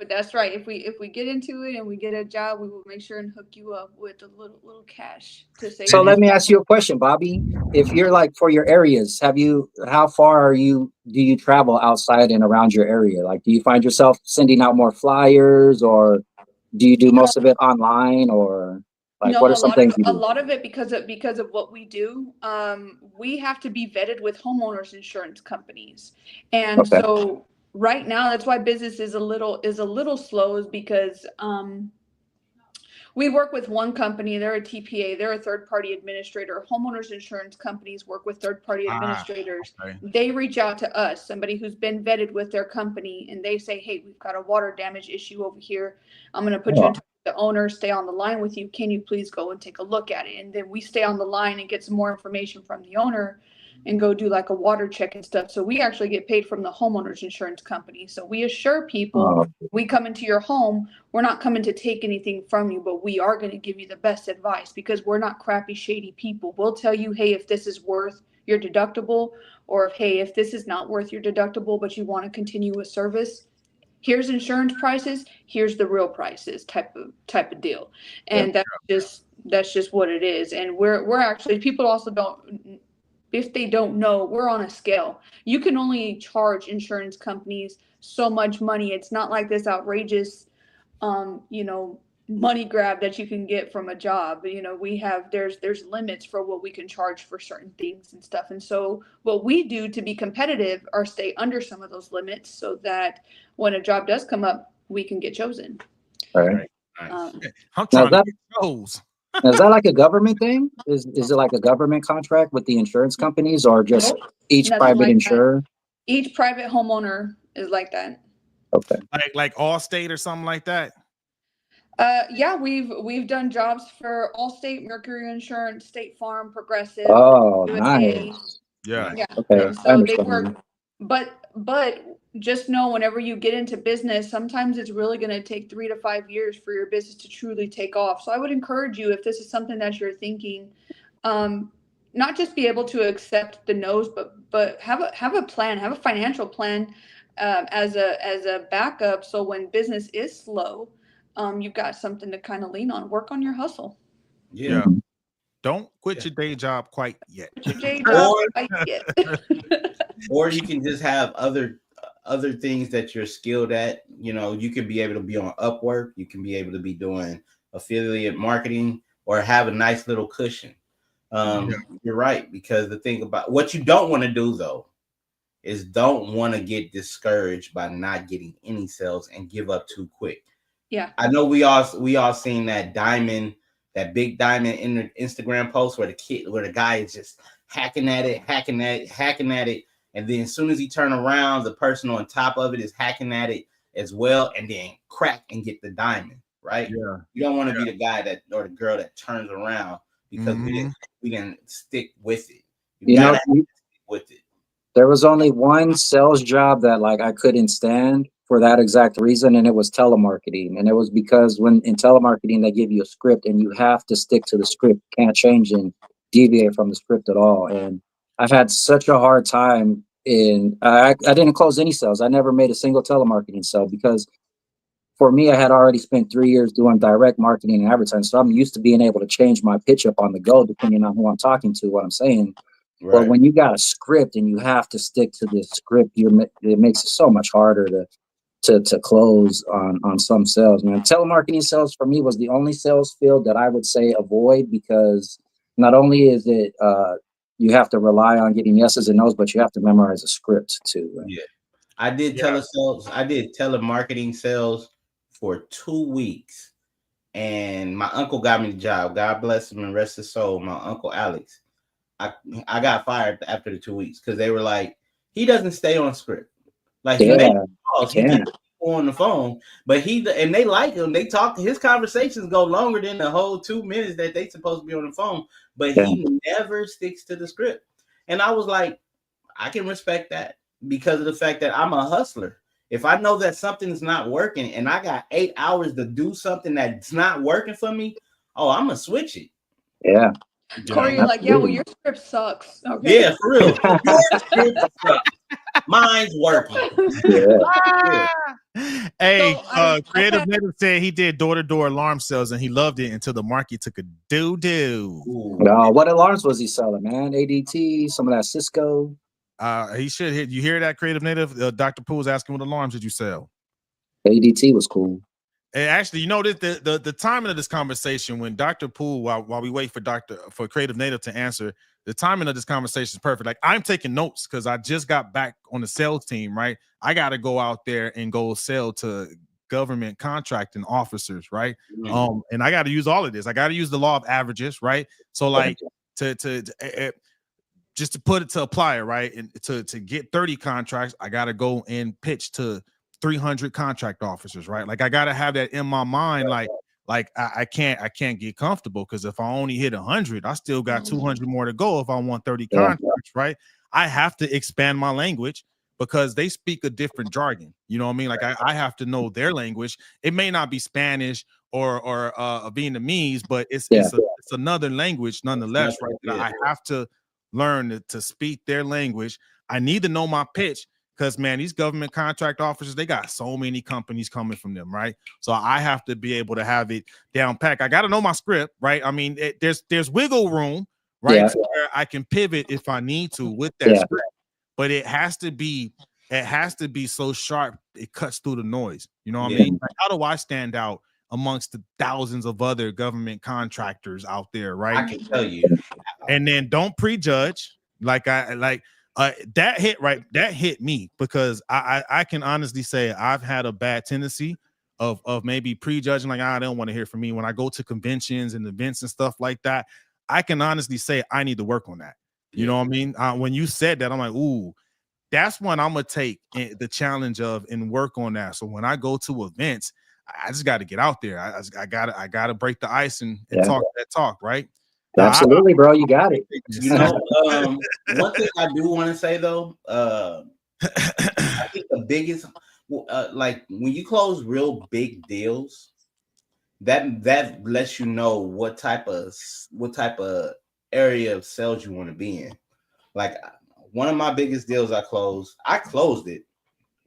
that's right, if we get into it and we get a job, we will make sure and hook you up with a little cash to say. So let me ask you a question, Bobby. If you're like for your areas, how far do you travel outside and around your area? Like, do you find yourself sending out more flyers, or do you do most of it online, or like what are some things you do? A lot of it because of what we do, we have to be vetted with homeowners insurance companies, and so right now that's why business is a little slow, is because we work with one company. They're a TPA. They're a third-party administrator. Homeowners insurance companies work with third-party administrators. Okay. They reach out to us, somebody who's been vetted with their company, and they say, hey, we've got a water damage issue over here. I'm going to put you into the owner, stay on the line with you. Can you please go and take a look at it? And then we stay on the line and get some more information from the owner and go do like a water check and stuff. So we actually get paid from the homeowner's insurance company. So we assure people we come into your home, we're not coming to take anything from you, but we are going to give you the best advice because we're not crappy, shady people. We'll tell you, hey, if this is worth your deductible, or hey, if this is not worth your deductible, but you want to continue with service, here's insurance prices, here's the real prices type of deal. And that's just what it is. And we're actually, people also don't, if they don't know, we're on a scale. You can only charge insurance companies so much money. It's not like this outrageous money grab that you can get from a job. We have, there's limits for what we can charge for certain things and stuff. And so what we do to be competitive are stay under some of those limits so that when a job does come up, we can get chosen. All right. Nice. I'm trying to get chose. Is that like a government thing? Is it like a government contract with the insurance companies, or just each private like insurer? Each private homeowner is like that. Okay. Like Allstate or something like that. Yeah, we've done jobs for Allstate, Mercury Insurance, State Farm, Progressive. Oh, USA. nice. Yeah. Okay. And so they work, but just know whenever you get into business, sometimes it's really going to take 3 to 5 years for your business to truly take off. So I would encourage you, if this is something that you're thinking, not just be able to accept the no's, but have a plan, have a financial plan as a backup. So when business is slow, you've got something to kind of lean on. Work on your hustle. Yeah. Don't quit your day job quite yet. Quit your day job quite yet. Or you can just have other things that you're skilled at. You can be able to be on Upwork. You can be able to be doing affiliate marketing, or have a nice little cushion. You're right, because the thing about what you don't want to do though is don't want to get discouraged by not getting any sales and give up too quick. Yeah, I know we all seen that big diamond in the Instagram post where the guy is just hacking at it, and then as soon as he turn around, the person on top of it is hacking at it as well, and then crack and get the diamond, right? Yeah. You don't want to be the guy or the girl that turns around because we didn't stick with it. You gotta stick with it. There was only one sales job that I couldn't stand for that exact reason, and it was telemarketing. And it was because when in telemarketing they give you a script and you have to stick to the script. You can't change and deviate from the script at all. And I've had such a hard time I didn't close any sales. I never made a single telemarketing sale because for me, I had already spent 3 years doing direct marketing and advertising. So I'm used to being able to change my pitch up on the go, depending on who I'm talking to, what I'm saying. Right. But when you got a script and you have to stick to this script, it makes it so much harder to close on some sales, man. Telemarketing sales for me was the only sales field that I would say avoid, because not only is it you have to rely on getting yeses and nos, but you have to memorize a script too. Right? Yeah, I did telesales. I did telemarketing sales for 2 weeks, and my uncle got me the job. God bless him and rest his soul. My uncle Alex. I got fired after the 2 weeks because they were like, he doesn't stay on script. Like he makes calls, he gets people on the phone, but and they like him. They talk. His conversations go longer than the whole 2 minutes that they supposed to be on the phone. But he never sticks to the script. And I was like, I can respect that because of the fact that I'm a hustler. If I know that something's not working and I got 8 hours to do something that's not working for me, I'm gonna switch it. Yeah. Corey, you're like, well, your script sucks. Okay. Yeah, for real. Your script sucks. Mine's working. Yeah. Hey, Creative Native said he did door-to-door alarm sales and he loved it until the market took a doo-doo. What alarms was he selling, man? ADT, some of that Cisco. He should hit. You hear that, Creative Native? Dr. Poole's asking what alarms did you sell? ADT was cool. And actually, the timing of this conversation, when Dr. Poole, while we wait for Creative Native to answer, the timing of this conversation is perfect. Like, I'm taking notes because I just got back on the sales team, right? I got to go out there and go sell to government contracting officers, right? Mm-hmm. And I got to use all of this. I got to use the law of averages, right? So, like, just to put it to apply it, right? And to get 30 contracts, I got to go and pitch to 300 contract officers, right? Like, I got to have that in my mind. Like I can't get comfortable, because if I only hit 100, I still got 200 more to go if I want 30 contracts. language, right? I have to expand my language because they speak a different jargon. You know what I mean? Like I have to know their language. It may not be Spanish or Vietnamese, but it's another language nonetheless, right? That I have to learn to speak their language. I need to know my pitch because, man, these government contract officers, they got so many companies coming from them, right? So I have to be able to have it down pack. I got to know my script, right? I mean, there's wiggle room, right? Yeah. To where I can pivot if I need to with that script, but it has to be so sharp it cuts through the noise. You know what I mean? Like, how do I stand out amongst the thousands of other government contractors out there, right? I can tell you. And then don't prejudge. That hit me because I can honestly say I've had a bad tendency of maybe prejudging, like, I don't want to hear from me when I go to conventions and events and stuff like that. I can honestly say I need to work on that. You know what I mean? When you said that, I'm like, ooh, that's when I'm gonna take the challenge of and work on that. So when I go to events, I just got to get out there. I gotta break the ice and talk that talk, right? Absolutely, bro. You got it. You know, one thing I do want to say though, I think the biggest, like when you close real big deals, that lets you know what type of area of sales you want to be in. Like one of my biggest deals I closed it,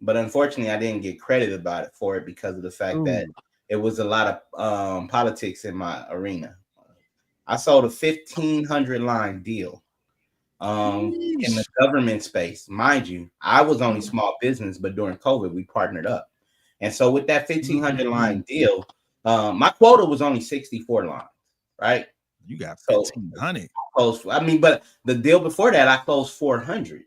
but unfortunately I didn't get credit about it for it because of the fact that it was a lot of politics in my arena. I sold a 1,500 line deal in the government space. Mind you, I was only small business, but during COVID, we partnered up. And so with that 1,500 line deal, my quota was only 64 lines, right? You got 1,500. But the deal before that, I closed 400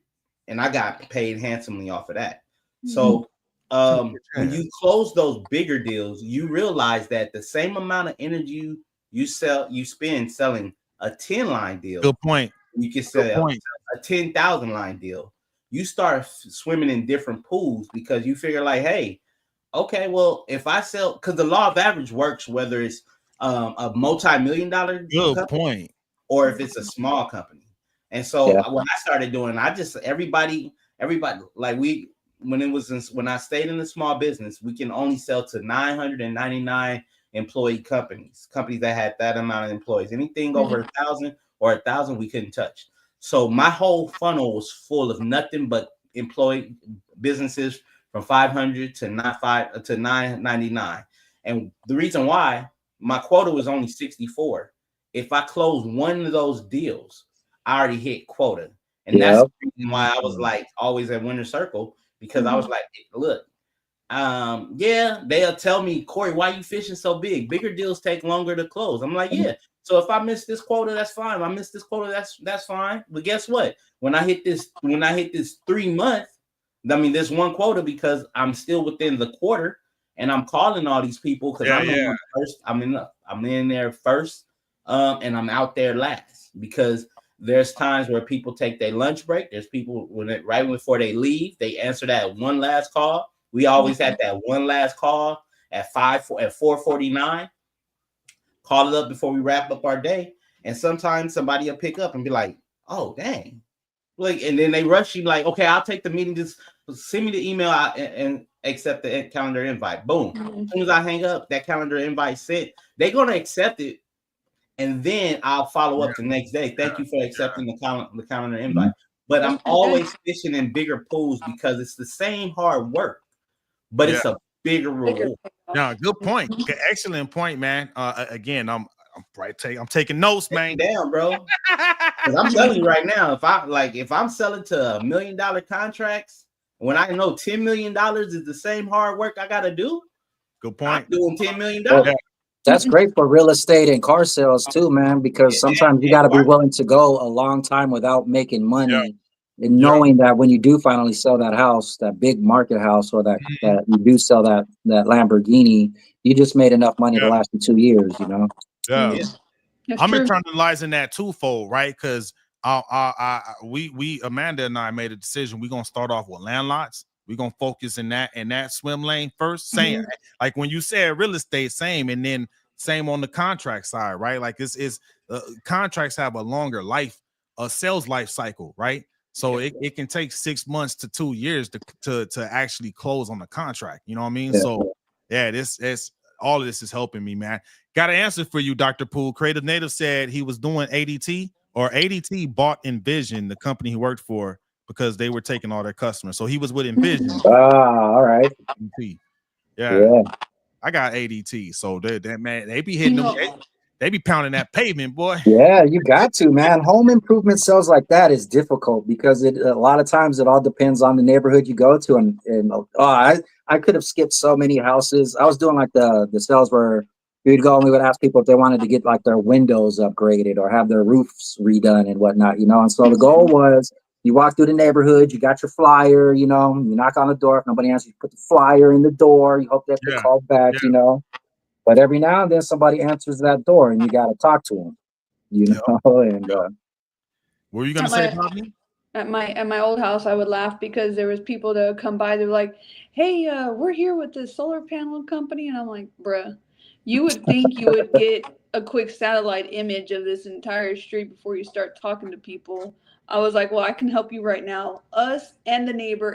and I got paid handsomely off of that. So when you close those bigger deals, you realize that the same amount of energy you spend selling a 10 line deal. Good point. You can sell a 10,000 line deal. You start swimming in different pools because you figure like, hey, okay, well, if I sell, because the law of average works whether it's a multi-million-dollar point or if it's a small company. And so when I started doing, everybody like when I stayed in the small business, we can only sell to 999 employee companies that had that amount of employees. Anything over 1,000 we couldn't touch. So my whole funnel was full of nothing but employee businesses from 500 to 999. And the reason why my quota was only 64. If I closed one of those deals, I already hit quota. And that's the reason why I was like always at Winner Circle, because I was like, look, they'll tell me, Corey, why you fishing so big? Bigger deals take longer to close. I'm like, yeah. So if I miss this quota, that's fine. If I miss this quota, that's fine. But guess what? When I hit this 3 month, this one quota, because I'm still within the quarter and I'm calling all these people because I'm in there first, and I'm out there last, because there's times where people take their lunch break. There's people right before they leave, they answer that one last call. We always had that one last call at 4:49. Call it up before we wrap up our day. And sometimes somebody will pick up and be like, oh, dang. Like, and then they rush you like, okay, I'll take the meeting. Just send me the email and accept the calendar invite. Boom. As soon as I hang up, that calendar invite sent. They're going to accept it. And then I'll follow up the next day. Thank you for accepting the calendar invite. But I'm always fishing in bigger pools because it's the same hard work, but it's a bigger reward. No, good point. Excellent point, man. Again, I'm taking notes, man. Damn, bro. I'm telling you right now, if I'm selling to $1 million contracts, when I know $10 million is the same hard work I gotta do, good point. I'm doing $10 million. That's great for real estate and car sales too, man, because sometimes you got to be willing to go a long time without making money. And knowing that when you do finally sell that house, that big market house, or that you do sell that Lamborghini, you just made enough money to last you 2 years, you know? I'm internalizing that twofold, right? Because we Amanda and I made a decision. We're gonna start off with land lots. We're gonna focus in that swim lane first. Same, like when you said real estate, same, and then same on the contract side, right? Like contracts have a longer life a sales life cycle, right? So it can take 6 months to 2 years to actually close on the contract. You know what I mean? Yeah. So yeah, this all of this is helping me, man. Got an answer for you, Dr. Poole. Creative Native said he was doing ADT, or ADT bought Envision, the company he worked for, because they were taking all their customers. So he was with Envision. All right. ADT. Yeah. I got ADT. So that man, they be hitting them. They be pounding that pavement, boy. Yeah, you got to, man. Home improvement sales like that is difficult because a lot of times it all depends on the neighborhood you go to. And I could have skipped so many houses. I was doing like the sales where we would go and we would ask people if they wanted to get like their windows upgraded or have their roofs redone and whatnot, you know. And so the goal was you walk through the neighborhood, you got your flyer, you know, you knock on the door. If nobody answers, you put the flyer in the door. You hope that they call back, you know. But every now and then somebody answers that door and you got to talk to them, you know. And what were you gonna say, Bobby? At my old house, I would laugh because there was people that would come by. They're like, "Hey, we're here with the solar panel company," and I'm like, "Bruh, you would think you would get a quick satellite image of this entire street before you start talking to people." I was like, "Well, I can help you right now. Us and the neighbor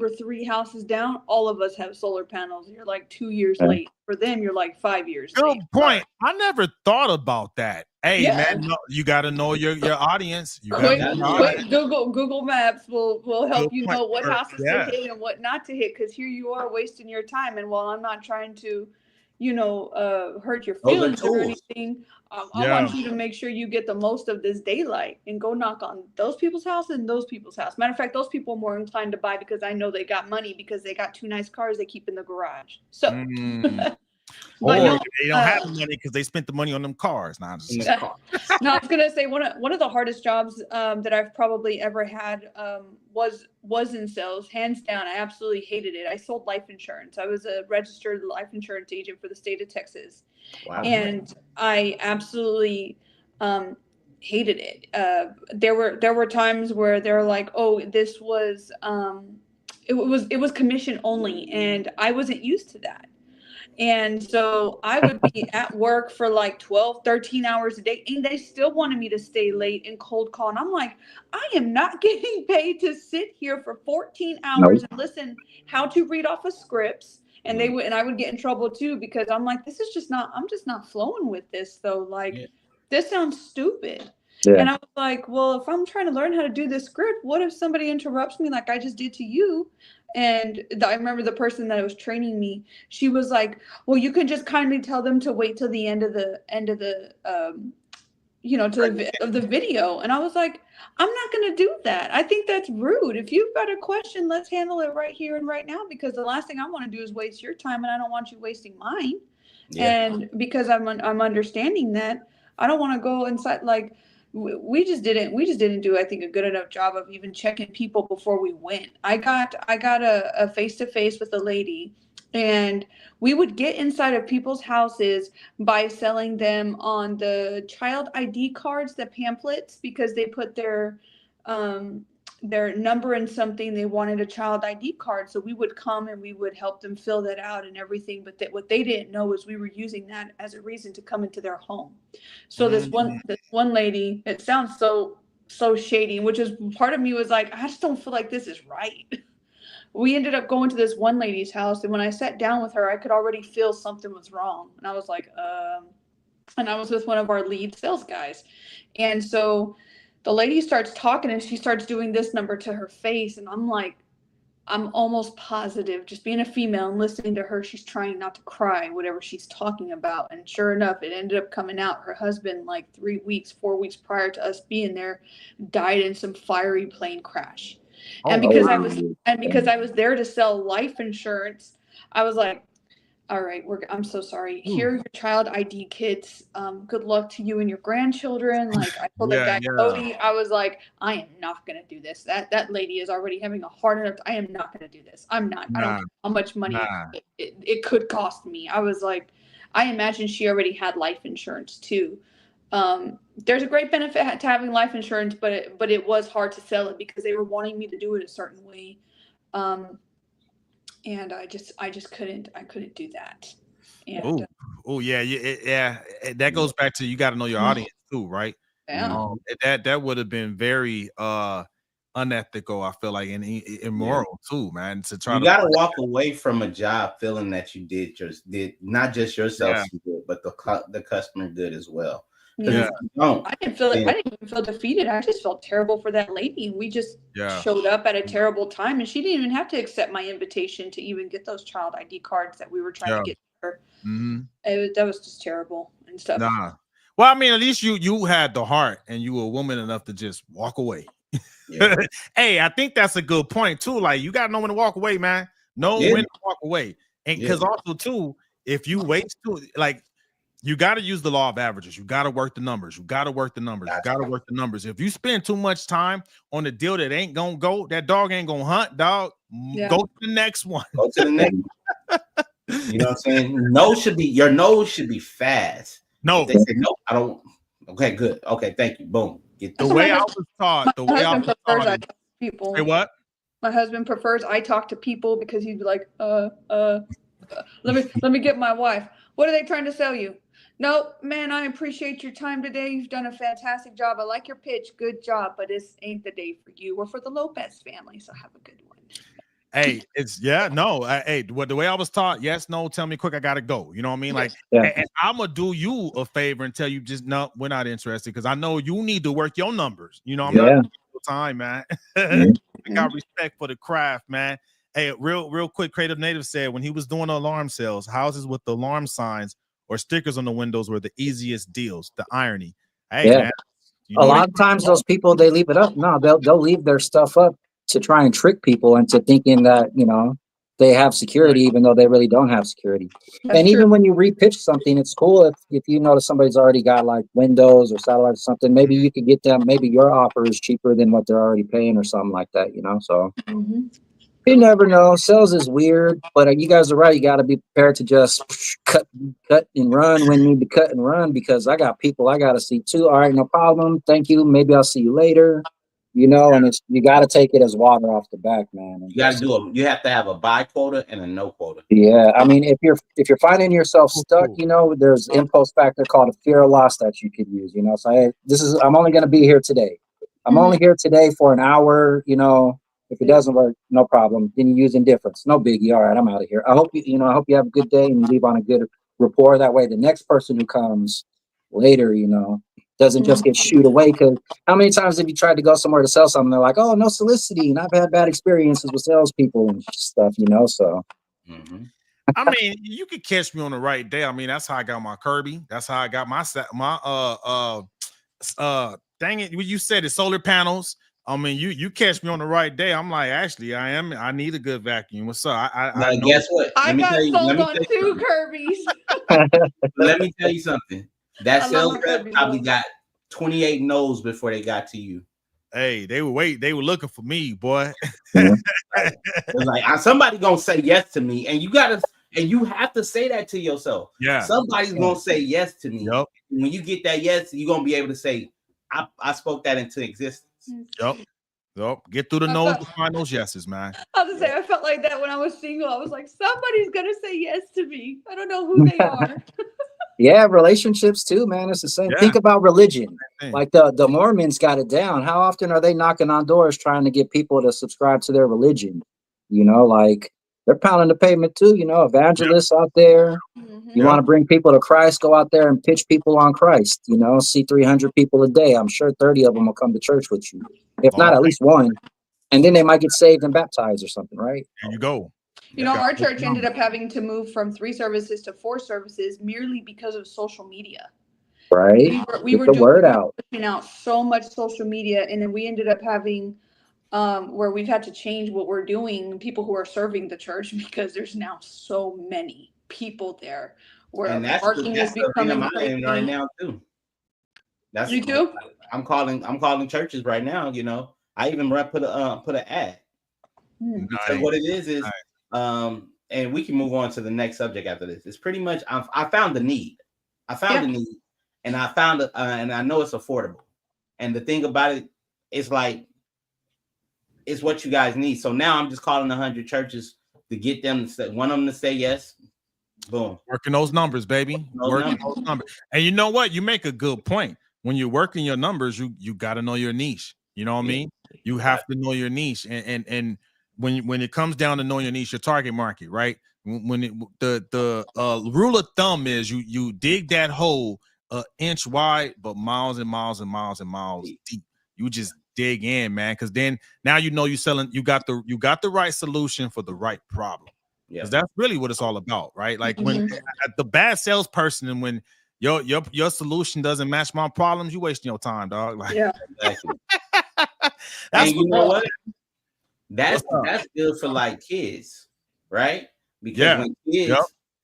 3 houses down, all of us have solar panels. You're like 2 years late. For them, you're like 5 years late." Good point. I never thought about that. Hey, man, no, you got to know your audience. You quick Google Maps will help you know what houses to hit and what not to hit, because here you are wasting your time. And while I'm not trying to, hurt your feelings or anything, I want you to make sure you get the most of this daylight and go knock on those people's house and those people's house. Matter of fact, those people are more inclined to buy because I know they got money because they got 2 nice cars they keep in the garage. So or they don't have the money because they spent the money on them cars. No, I was gonna say one of the hardest jobs that I've probably ever had was in sales, hands down. I absolutely hated it. I sold life insurance. I was a registered life insurance agent for the state of Texas. Wow. And I absolutely hated it. There were times where they were like, "Oh, this was it was commission only," and I wasn't used to that. And so I would be at work for like 12, 13 hours a day, and they still wanted me to stay late and cold call. And I'm like, I am not getting paid to sit here for 14 hours and listen how to read off of scripts. And I would get in trouble too, because I'm like, I'm just not flowing with this though. Like, this sounds stupid. Yeah. And I was like, well, if I'm trying to learn how to do this script, what if somebody interrupts me like I just did to you? And I remember the person that was training me, she was like, well, you can just kindly tell them to wait till the end of the video. And I was like, I'm not going to do that. I think that's rude. If you've got a question, let's handle it right here and right now, because the last thing I want to do is waste your time, and I don't want you wasting mine. Yeah. And because I'm understanding that, I don't want to go inside like, we just didn't do, I think, a good enough job of even checking people before we went. I got a face-to-face with a lady, and we would get inside of people's houses by selling them on the child ID cards, the pamphlets, because they put their number in something. They wanted a child ID card. So we would come and we would help them fill that out and everything. But what they didn't know is we were using that as a reason to come into their home. So this one lady, it sounds so shady, which is part of me was like, I just don't feel like this is right. We ended up going to this one lady's house. And when I sat down with her, I could already feel something was wrong. And I was like, and I was with one of our lead sales guys. And so the lady starts talking and she starts doing this number to her face. And I'm like, I'm almost positive, just being a female and listening to her, she's trying not to cry, whatever she's talking about. And sure enough, it ended up coming out. Her husband, like 4 weeks prior to us being there, died in some fiery plane crash. And because I was there to sell life insurance, I was like, all right, I'm so sorry. Here are your child ID kits. Good luck to you and your grandchildren. Like I told that guy, Cody, I was like, I am not going to do this. That lady is already having a hard enough. I am not going to do this. I'm not. I don't care how much money it could cost me. I was like, I imagine she already had life insurance too. There's a great benefit to having life insurance, but it was hard to sell it because they were wanting me to do it a certain way. And I just couldn't do that. And yeah. That goes back to, you got to know your audience too, right? Yeah. That would have been very unethical, I feel like, and immoral too, man. To try You to gotta walk away from a job feeling that you did not just yourself some good, but the customer good as well. Because if you don't, I didn't even feel defeated. I just felt terrible for that lady. We just showed up at a terrible time, and she didn't even have to accept my invitation to even get those child ID cards that we were trying to get her. That was just terrible and stuff. Nah. Well, I mean, at least you had the heart, and you were a woman enough to just walk away. Yeah. Hey, I think that's a good point too. Like, you gotta know when to walk away, man. Know when to walk away, and because also too, if you waste too, like, you got to use the law of averages. You got to work the numbers. You got to work the numbers. You got to work the numbers. If you spend too much time on a deal that ain't gonna go, that dog ain't gonna hunt, dog. Go to the next one. Go to the next one. You know what I'm saying? Your nose should be fast. No, if they say no, I don't. Okay, good. Okay, thank you. Boom. The way I was taught. The way I was taught. People. Say what? My husband prefers I talk to people because he'd be like, let me get my wife. What are they trying to sell you? No, man, I appreciate your time today. You've done a fantastic job. I like your pitch. Good job. But this ain't the day for you or for the Lopez family. So have a good one. Hey, the way I was taught, yes, no, tell me quick, I gotta go. You know what I mean? Like, and I'm gonna do you a favor and tell you just no, we're not interested because I know you need to work your numbers. You know, I'm not time, man. I got respect for the craft, man. Hey, real quick, Creative Native said when he was doing alarm sales, houses with the alarm signs or stickers on the windows were the easiest deals. The irony. Hey, man. A lot of times those people, they leave it up. No, they'll leave their stuff up to try and trick people into thinking that, you know, they have security, even though they really don't have security. That's and true. Even when you repitch something, it's cool if you notice somebody's already got like windows or satellite or something, maybe you could get them, maybe your offer is cheaper than what they're already paying or something like that, you know? So you never know. Sales is weird, but you guys are right. You got to be prepared to just cut and run when you need to cut and run, because I got people I got to see too. All right, no problem. Thank you. Maybe I'll see you later. You know, and you got to take it as water off the back, man. And you got to you have to have a buy quota and a no quota. Yeah, I mean, if you're finding yourself stuck, you know, there's an impulse factor called a fear of loss that you could use. You know, so I'm only going to be here today. I'm only here today for an hour. You know, if it doesn't work, no problem. Then you use indifference. No biggie. All right, I'm out of here. I hope you have a good day and you leave on a good rapport. That way, the next person who comes later, you know, doesn't just get shooed away. Because how many times have you tried to go somewhere to sell something? They're like, oh, no soliciting. I've had bad experiences with salespeople and stuff, you know. So, I mean, you could catch me on the right day. I mean, that's how I got my Kirby. That's how I got my dang it, you said it, solar panels. I mean, you catch me on the right day. I'm like, actually, I need a good vacuum. What's up? I guess what? I got sold on 2 Kirby's. Let me tell you something. That sales rep probably got 28 no's before they got to you. Hey, they were looking for me, boy. like somebody gonna say yes to me, and you have to say that to yourself. Yeah, somebody's gonna say yes to me. Yep. When you get that yes, you're gonna be able to say, I spoke that into existence. Yep. Get through the nose to find those yeses, man. I was gonna say, I felt like that when I was single. I was like, somebody's gonna say yes to me. I don't know who they are. Yeah, relationships too, man. It's the same. Yeah. Think about religion. Like the Mormons got it down. How often are they knocking on doors trying to get people to subscribe to their religion? You know, like they're pounding the pavement too. You know, evangelists out there. You want to bring people to Christ, go out there and pitch people on Christ. You know, see 300 people a day. I'm sure 30 of them will come to church with you. If not, at least one. And then they might get saved and baptized or something, right? There you go. You know, our church ended up having to move from 3 services to 4 services merely because of social media. Right. We were pushing out so much social media, and then we ended up having where we've had to change what we're doing, people who are serving the church, because there's now so many people there. Where parking is becoming right now too. That's you too. I'm calling churches right now. You know, I even put an ad. Because what it is and we can move on to the next subject after this. It's pretty much I found the need. The need, and I found it, and I know it's affordable. And the thing about it is like it's what you guys need. So now I'm just calling 100 churches to get them to say, one of them to say yes. Boom. Working those numbers, baby. Working those numbers. And you know what? You make a good point. when you're working your numbers, you got to know your niche. You know what I mean? You have to know your niche, and when it comes down to knowing your niche, your target market, right? The rule of thumb is you dig that hole inch wide, but miles and miles and miles and miles deep. You just dig in, man, because then now you know you got the right solution for the right problem. Because that's really what it's all about, right? Like when the bad salesperson, and when your solution doesn't match my problems, you wasting your time, dog. Like, exactly. That's and you know what? That's good for like kids, right? Because when kids,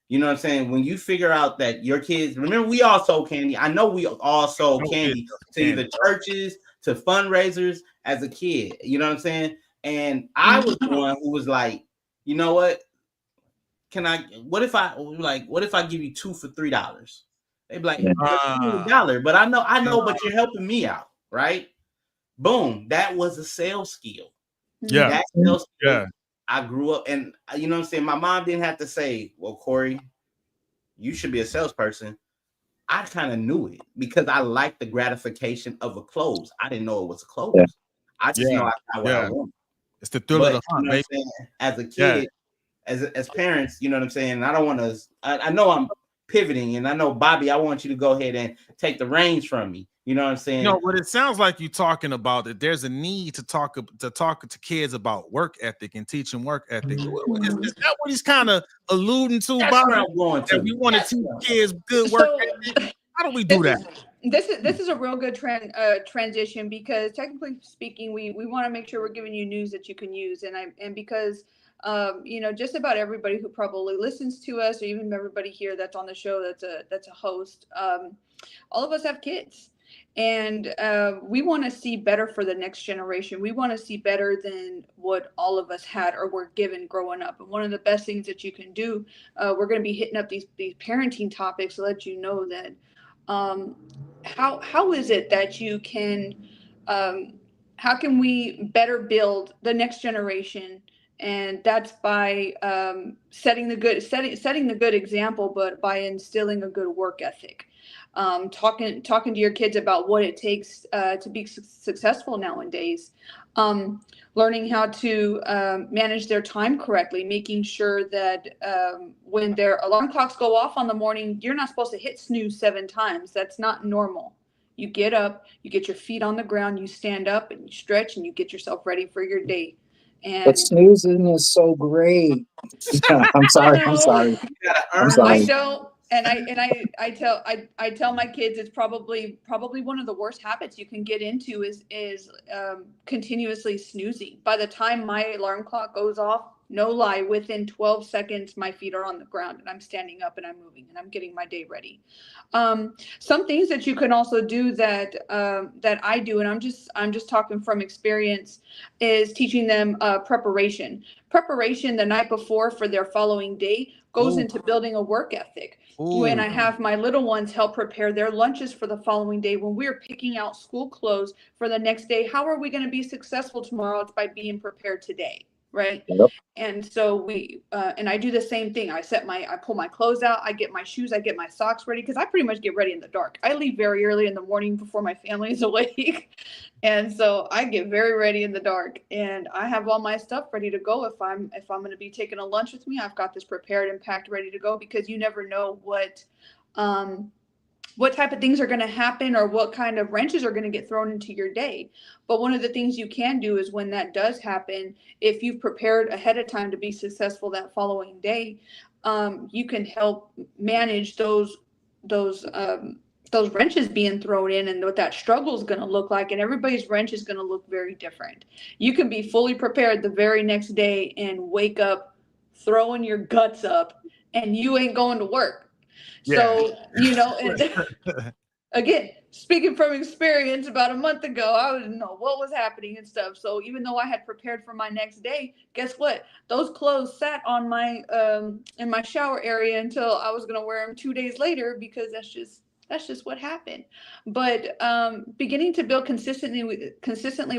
you know what I'm saying, when you figure out that your kids, remember we all sold candy. I know we all sold candy to either churches, to fundraisers as a kid. You know what I'm saying? And I was the one who was like, you know what? What if I give you 2 for $3? They'd be like, $1, but I know, but you're helping me out, right? Boom. That was a sales skill. Yeah. That sales skill, I grew up, and you know what I'm saying? My mom didn't have to say, well, Corey, you should be a salesperson. I kind of knew it because I liked the gratification of a close. I didn't know it was a close. Yeah. I just know I got what I want. It's the thrill of the hunt, you know what I'm saying? As a kid, as parents, you know what I'm saying? I don't want to, I know I'm pivoting, and I know, Bobbi, I want you to go ahead and take the reins from me. You know what I'm saying? No, but it sounds like you're talking about that there's a need to talk to kids about work ethic and teaching work ethic. Is that what he's kind of alluding to? That's where I'm going to. That we want to teach kids good work ethic. How do we do that? This is a real good transition, because technically speaking, we want to make sure we're giving you news that you can use, and because you know, just about everybody who probably listens to us, or even everybody here that's on the show that's a host, all of us have kids. And we want to see better for the next generation. We want to see better than what all of us had or were given growing up. And one of the best things that you can do, we're going to be hitting up these parenting topics to let you know that how is it that you can, how can we better build the next generation? And that's by setting the good example, but by instilling a good work ethic. Talking to your kids about what it takes to be successful nowadays, learning how to manage their time correctly, making sure that when their alarm clocks go off on the morning, you're not supposed to hit snooze 7 times. That's not normal. You get up, you get your feet on the ground, you stand up and you stretch, and you get yourself ready for your day. But snoozing is so great. I'm sorry. I don't. And I tell my kids it's probably one of the worst habits you can get into is continuously snoozing. By the time my alarm clock goes off, no lie, within 12 seconds my feet are on the ground and I'm standing up and I'm moving and I'm getting my day ready. Some things that you can also do that I do, and I'm just talking from experience, is teaching them preparation the night before for their following day goes into building a work ethic. When I have my little ones help prepare their lunches for the following day, when we're picking out school clothes for the next day, how are we going to be successful tomorrow? It's by being prepared today, right? Yep. And so and I do the same thing. I pull my clothes out, I get my shoes, I get my socks ready, because I pretty much get ready in the dark. I leave very early in the morning before my family is awake. And so I get very ready in the dark, and I have all my stuff ready to go. If I'm going to be taking a lunch with me, I've got this prepared and packed, ready to go, because you never know what type of things are going to happen or what kind of wrenches are going to get thrown into your day. But one of the things you can do is, when that does happen, if you've prepared ahead of time to be successful that following day, you can help manage those wrenches being thrown in, and what that struggle is going to look like. And everybody's wrench is going to look very different. You can be fully prepared the very next day and wake up throwing your guts up, and you ain't going to work. Yeah. So, you know, and again, speaking from experience, about a month ago, I didn't know what was happening and stuff. So even though I had prepared for my next day, guess what? Those clothes sat on my in my shower area until I was going to wear them 2 days later, because that's just what happened. But beginning to build consistently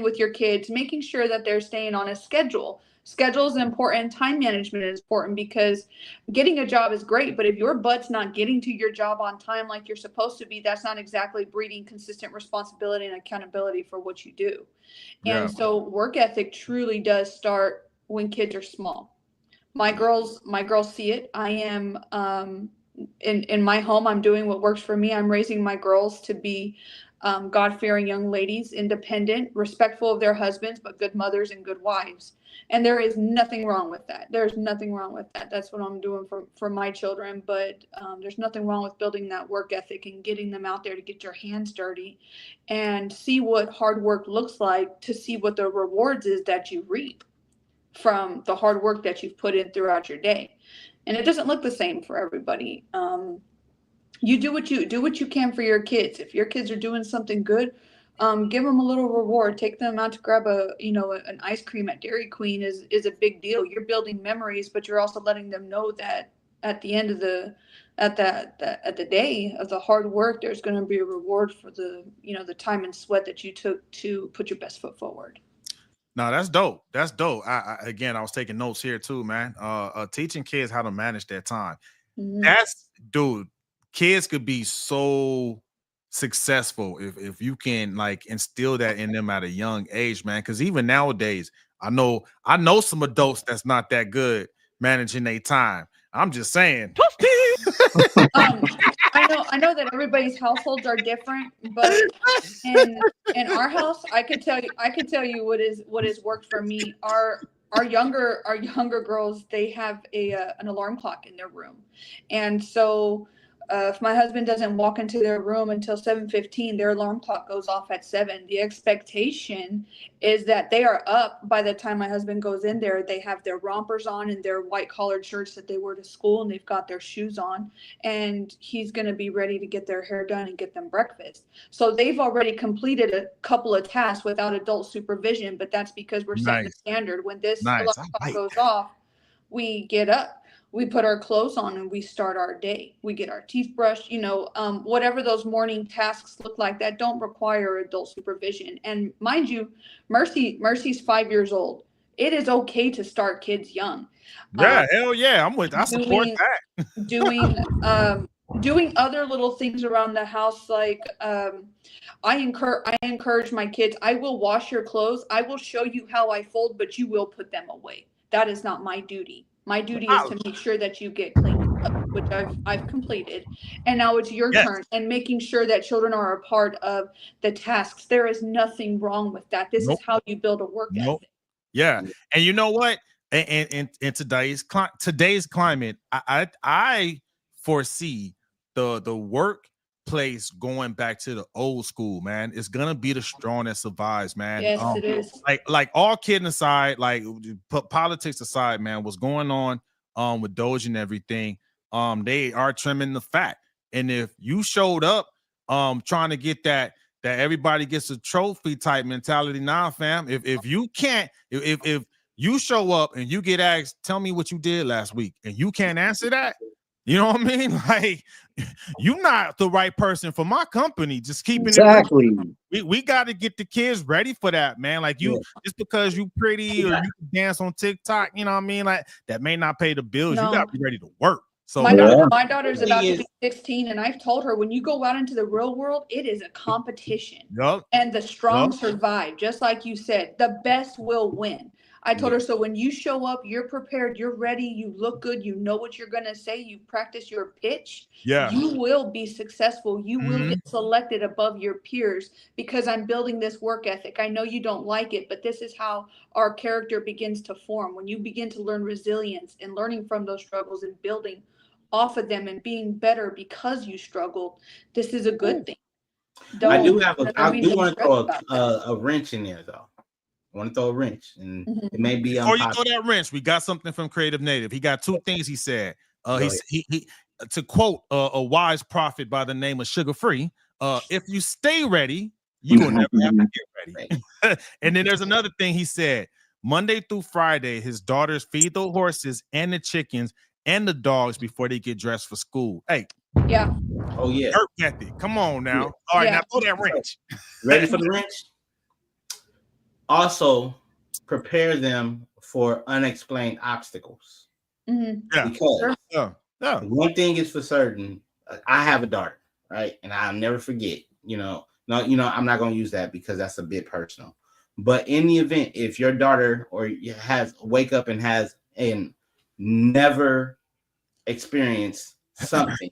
with your kids, making sure that they're staying on a schedule, Schedule is important. Time management is important, because getting a job is great, but if your butt's not getting to your job on time like you're supposed to be, that's not exactly breeding consistent responsibility and accountability for what you do. Yeah. And so work ethic truly does start when kids are small. My girls see it. I am in my home, I'm doing what works for me. I'm raising my girls to be God-fearing young ladies, independent, respectful of their husbands, but good mothers and good wives. And there is nothing wrong with that. There's nothing wrong with that. That's what I'm doing for my children. But there's nothing wrong with building that work ethic and getting them out there to get your hands dirty and see what hard work looks like, to see what the rewards is that you reap from the hard work that you've put in throughout your day. And it doesn't look the same for everybody. You do what you can for your kids. If your kids are doing something good, give them a little reward. Take them out to grab an ice cream at Dairy Queen is a big deal. You're building memories, but you're also letting them know that at the end of the day of the hard work, there's going to be a reward for the time and sweat that you took to put your best foot forward. No, that's dope. That's dope. I was taking notes here too, man. Teaching kids how to manage their time. Dude, kids could be so successful if you can like instill that in them at a young age, man. Because even nowadays, I know some adults that's not that good managing their time. I'm just saying. I know that everybody's households are different, but in our house, I could tell you what has worked for me. Our younger girls, they have an alarm clock in their room, and so if my husband doesn't walk into their room until 7:15, their alarm clock goes off at 7. The expectation is that they are up by the time my husband goes in there. They have their rompers on and their white collared shirts that they wear to school, and they've got their shoes on, and he's going to be ready to get their hair done and get them breakfast. So they've already completed a couple of tasks without adult supervision, but that's because we're setting the standard. When this alarm clock goes off, we get up. We put our clothes on and we start our day. We get our teeth brushed, whatever those morning tasks look like that don't require adult supervision. And mind you, Mercy's 5 years old. It is okay to start kids young. Yeah, hell yeah. I support that. Doing other little things around the house, like I encourage my kids. I will wash your clothes. I will show you how I fold, but you will put them away. That is not my duty. My duty is to make sure that you get cleaned up, which I've completed. And now it's your turn, and making sure that children are a part of the tasks. There is nothing wrong with that. This is how you build a work ethic. Yeah. And you know what? And today's climate, I foresee the workplace going back to the old school, man. It's gonna be the strong that survives, man. Yes, it is. Like all kidding aside, like put politics aside, man, what's going on with Doge and everything, they are trimming the fat. And if you showed up trying to get that everybody gets a trophy type mentality, nah, fam. If you can't, if you show up and you get asked, tell me what you did last week, and you can't answer that, you know what I mean? Like, you're not the right person for my company. Just keeping exactly. We got to get the kids ready for that, man. Like just because you pretty or you can dance on TikTok, you know what I mean? Like that may not pay the bills. No. You got to be ready to work. So my daughter's about to be 16, and I've told her, when you go out into the real world, it is a competition. And the strong survive. Just like you said, the best will win. I told her, so when you show up, you're prepared, you're ready, you look good, you know what you're going to say, you practice your pitch, you will be successful. You will get selected above your peers, because I'm building this work ethic. I know you don't like it, but this is how our character begins to form. When you begin to learn resilience and learning from those struggles and building off of them and being better because you struggled, this is a good thing. I do want to throw a wrench in there, though. I want to throw a wrench, and it may be before you throw that wrench. We got something from Creative Native. He got two things he said. He to quote a wise prophet by the name of Sugar Free. If you stay ready, you will never have to get ready. And then there's another thing he said. Monday through Friday, his daughters feed the horses and the chickens and the dogs before they get dressed for school. Hey, yeah. Oh yeah. Work ethic. Come on now. Yeah. All right, now throw that wrench. Ready for the wrench? Also, prepare them for unexplained obstacles. Mhm. Yeah. Because Yeah. one thing is for certain, I have a daughter, right? And I'll never forget, I'm not going to use that because that's a bit personal. But in the event, if your daughter or has wake up and has and never experienced something,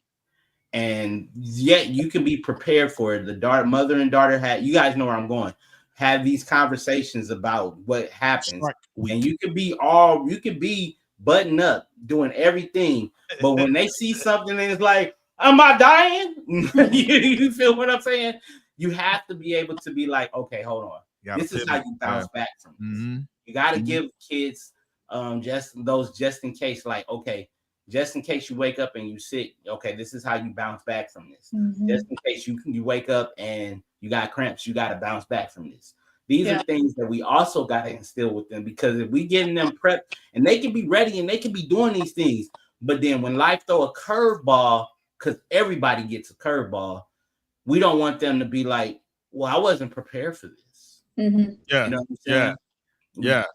and yet you can be prepared for it. The mother and daughter you guys know where I'm going, have these conversations about what happens, and you could be buttoned up doing everything, but when they see something and it's like, am I dying? you feel what I'm saying? You have to be able to be like, okay, hold on, this is how you bounce back from this. Mm-hmm. You got to give kids just in case, like, okay, just in case you wake up and you sick, okay, this is how you bounce back from this. Mhm. Just in case you wake up and you got cramps, you got to bounce back from this. These are things that we also got to instill with them, because if we getting them prepped and they can be ready and they can be doing these things, but then when life throw a curveball, because everybody gets a curveball, we don't want them to be like, well, I wasn't prepared for this. Mhm. Yeah. You know what I'm saying? Yeah.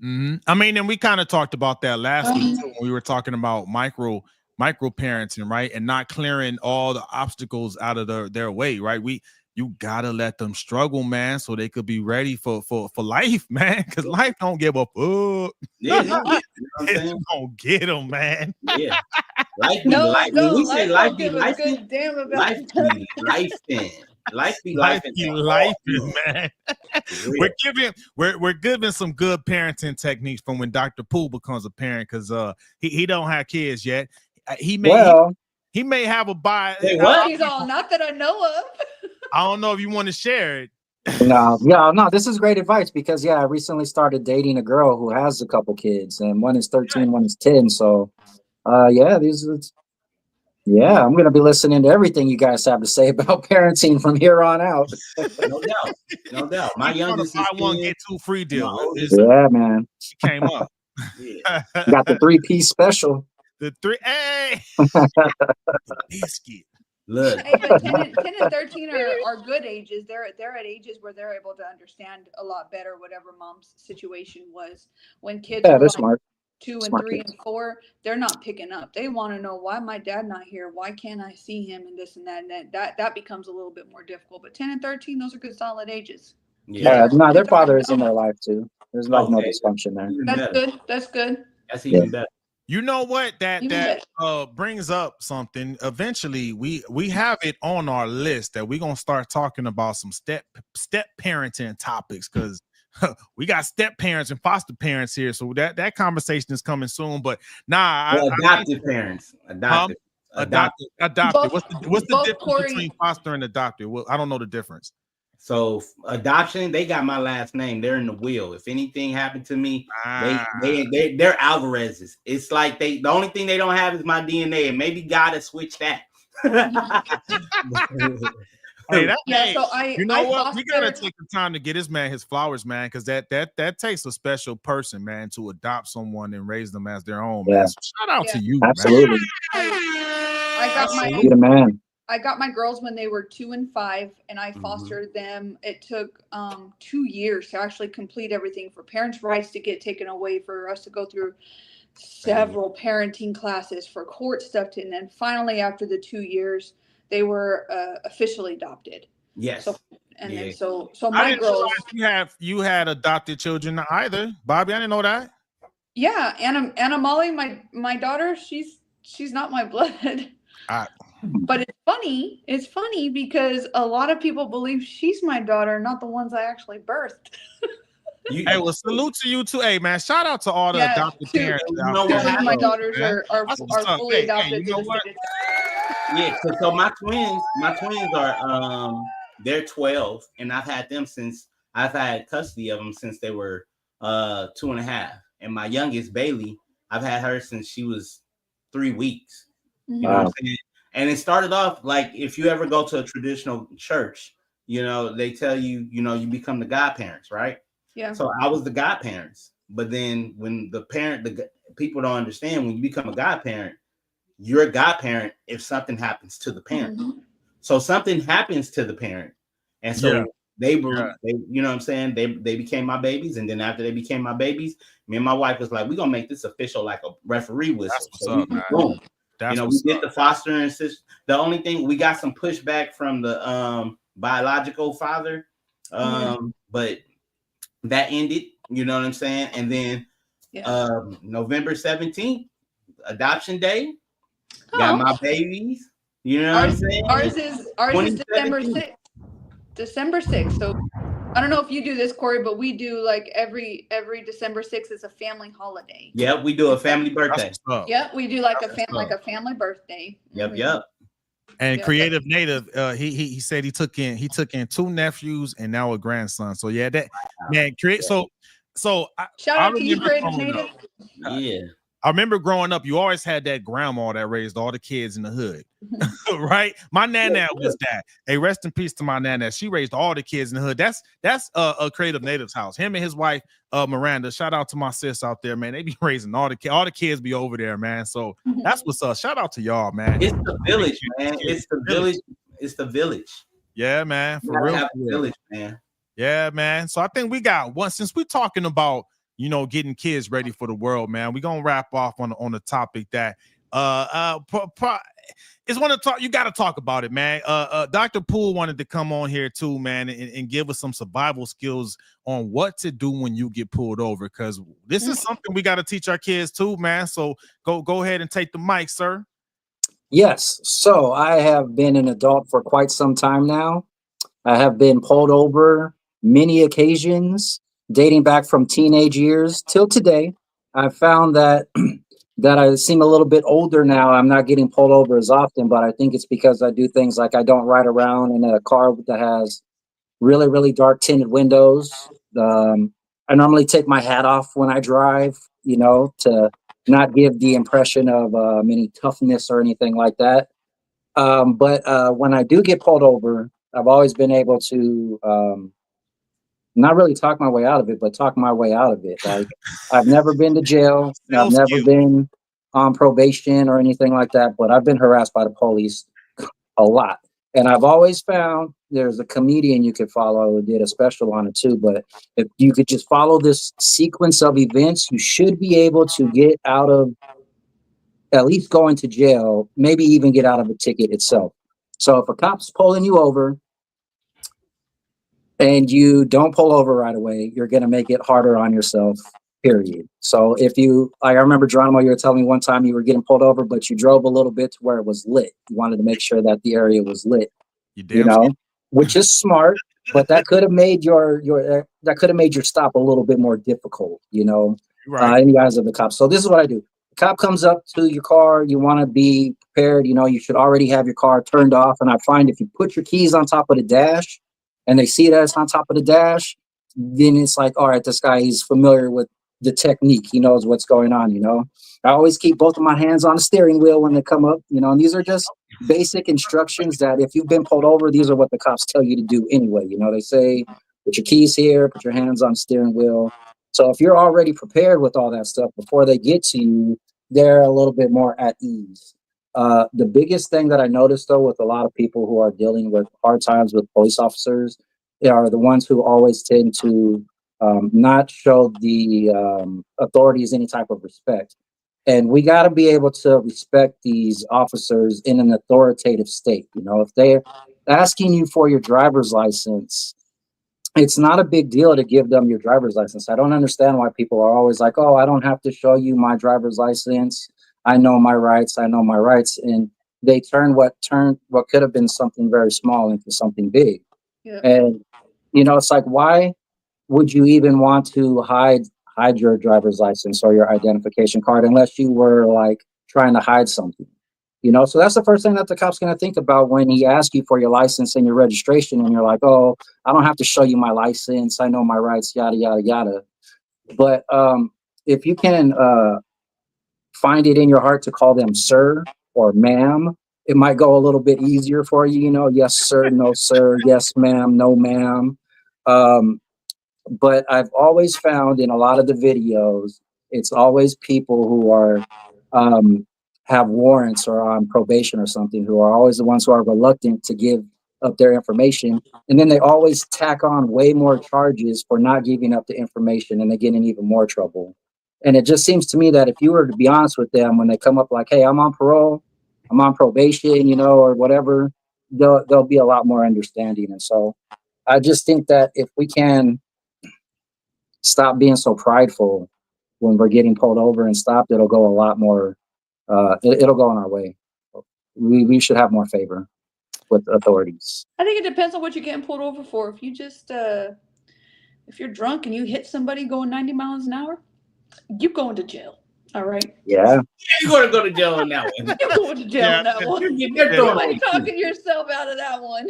Mm-hmm. I mean, and we kind of talked about that last week too, when we were talking about micro parenting, right? And not clearing all the obstacles out of their way, right? You gotta let them struggle, man, so they could be ready for life, man. Because life don't give a fuck. Yeah, no, you know what I'm It's saying? gonna get them, man. Yeah. Life be No, life. no, When we say life don't be give a life, good damn about life be life then. Life be life, man. We're giving some good parenting techniques from when Dr. Pooh becomes a parent, because he don't have kids yet. He may have a bias. Wait, what? He's all, not that I know of. I don't know if you want to share it. No, this is great advice, because I recently started dating a girl who has a couple kids, and one is 13, one is 10. So I'm gonna be listening to everything you guys have to say about parenting from here on out. No doubt. My youngest is buy one get two free deal. Man. She came up. Got the 3-piece special. The three, hey, biscuit. Look, Hey, but 10 and 13 are good ages. They're at ages where they're able to understand a lot better whatever mom's situation was. When kids are like smart. 2 and 3 and 4, they're not picking up. They want to know, why my dad not here? Why can't I see him? And this and that. And that becomes a little bit more difficult. But 10 and 13, those are good solid ages. Their father is in their life too. There's no dysfunction there. That's good. That's even better. You know what? That brings up something. Eventually, we have it on our list that we're gonna start talking about some step parenting topics, because we got step parents and foster parents here. So that conversation is coming soon. But adopted parents. Adopted. What's the difference between foster and adopted? Well, I don't know the difference. So adoption, they got my last name. They're in the will. If anything happened to me, they're Alvarez's. It's like the only thing they don't have is my DNA, and maybe God has switched that. You know what? We gotta take the time to get this man his flowers, man, because that takes a special person, man, to adopt someone and raise them as their own, man. So shout out to you, absolutely. Man. I got my girls when they were 2 and 5, and I fostered them. It took 2 years to actually complete everything, for parents' rights to get taken away, for us to go through several parenting classes, for court stuff, and then finally after the 2 years, they were officially adopted. Yes. So my girls. You had adopted children either, Bobby. I didn't know that. Yeah, Anna Molly, my daughter, she's not my blood. But it's funny because a lot of people believe she's my daughter, not the ones I actually birthed. Hey, well, salute to you too. Hey, man, shout out to all the adopted parents. My daughters are fully adopted. You know what? Yeah, so my twins are they're 12, and I've had custody of them since they were 2.5. And my youngest, Bailey, I've had her since she was 3 weeks. You know what I'm saying? And it started off like, if you ever go to a traditional church, they tell you, you become the godparents, right? Yeah. So I was the godparents. But then when the people don't understand, when you become a godparent, you're a godparent if something happens to the parent. So something happens to the parent. And so they you know what I'm saying? They became my babies, and then after they became my babies, me and my wife was like, we're gonna make this official, like a referee whistle. That's what's So we up, man. boom. That's We what's did up. the foster and sister. The only thing we got some pushback from the biological father, but that ended. You know what I'm saying? And then November 17th, adoption day. Got my babies. You know what I'm saying? Ours is December 6th. December 6th. So I don't know if you do this, Corey, but we do like every December 6th is a family holiday. Yep, we do a family birthday. Yep, we do like a family birthday. Yep. And Creative Native, he said he took in 2 nephews and now a grandson. So yeah, that man create. So shout out to you, Creative Native. Yeah. I remember growing up, you always had that grandma that raised all the kids in the hood, right? My nana was that. Hey, rest in peace to my nana. She raised all the kids in the hood. That's a Creative Native's house. Him and his wife, Miranda. Shout out to my sis out there, man. They be raising all the kids be over there, man. So that's what's up. Shout out to y'all, man. It's the village, man. It's the village. It's the village. Yeah, man. For real. Village, man. Yeah, man. So I think we got one since we're talking about getting kids ready for the world, man. We're gonna wrap off on the topic that is one to talk. You got to talk about it, man. Dr. Poole wanted to come on here too, man, and give us some survival skills on what to do when you get pulled over, because this is something we got to teach our kids too, man. So go ahead and take the mic, sir. Yes. So I have been an adult for quite some time now. I have been pulled over many occasions, dating back from teenage years till today. I found that that I seem a little bit older now. I'm not getting pulled over as often, but I think it's because I do things like I don't ride around in a car that has really, really dark tinted windows. I normally take my hat off when I drive, to not give the impression of any toughness or anything like that. But when I do get pulled over, I've always been able to not really talk my way out of it, but talk my way out of it. Like, I've never been to jail. I've never been on probation or anything like that, but I've been harassed by the police a lot. And I've always found there's a comedian you could follow who did a special on it too. But if you could just follow this sequence of events, you should be able to get out of at least going to jail, maybe even get out of a ticket itself. So if a cop's pulling you over and you don't pull over right away, you're going to make it harder on yourself, period. So I remember, Geronimo, you were telling me one time you were getting pulled over, but you drove a little bit to where it was lit. You wanted to make sure that the area was lit, which is smart, but that could have made your stop a little bit more difficult, in the eyes of the cops. So this is what I do. The cop comes up to your car. You want to be prepared. You should already have your car turned off. And I find if you put your keys on top of the dash and they see that it's on top of the dash, then it's like, all right, this guy is familiar with the technique. He knows what's going on, I always keep both of my hands on the steering wheel when they come up, and these are just basic instructions that if you've been pulled over, these are what the cops tell you to do anyway. They say, put your keys here, put your hands on the steering wheel. So if you're already prepared with all that stuff before they get to you, they're a little bit more at ease. The biggest thing that I noticed, though, with a lot of people who are dealing with hard times with police officers, they are the ones who always tend to not show the authorities any type of respect. And we got to be able to respect these officers in an authoritative state. If they're asking you for your driver's license, it's not a big deal to give them your driver's license. I don't understand why people are always like, oh, I don't have to show you my driver's license. I know my rights. And they turn what could have been something very small into something big. Yeah. And, it's like, why would you even want to hide your driver's license or your identification card unless you were like trying to hide something? So that's the first thing that the cop's going to think about when he asks you for your license and your registration. And you're like, oh, I don't have to show you my license. I know my rights, yada, yada, yada. But if you can find it in your heart to call them sir or ma'am, it might go a little bit easier for you. Yes, sir. No, sir. Yes, ma'am. No, ma'am. But I've always found in a lot of the videos, it's always people who are have warrants or on probation or something, who are always the ones who are reluctant to give up their information, and then they always tack on way more charges for not giving up the information, and they get in even more trouble. And it just seems to me that if you were to be honest with them when they come up like, "Hey, I'm on parole, I'm on probation," or whatever, they'll be a lot more understanding. And so I just think that if we can stop being so prideful when we're getting pulled over and stopped, it'll go a lot more. It'll go in our way. We should have more favor with authorities. I think it depends on what you're getting pulled over for. If you just if you're drunk and you hit somebody going 90 miles an hour, you going to jail. All right. Yeah. You're going to go to jail on that one. You're going to jail on that one. You're talking yourself out of that one.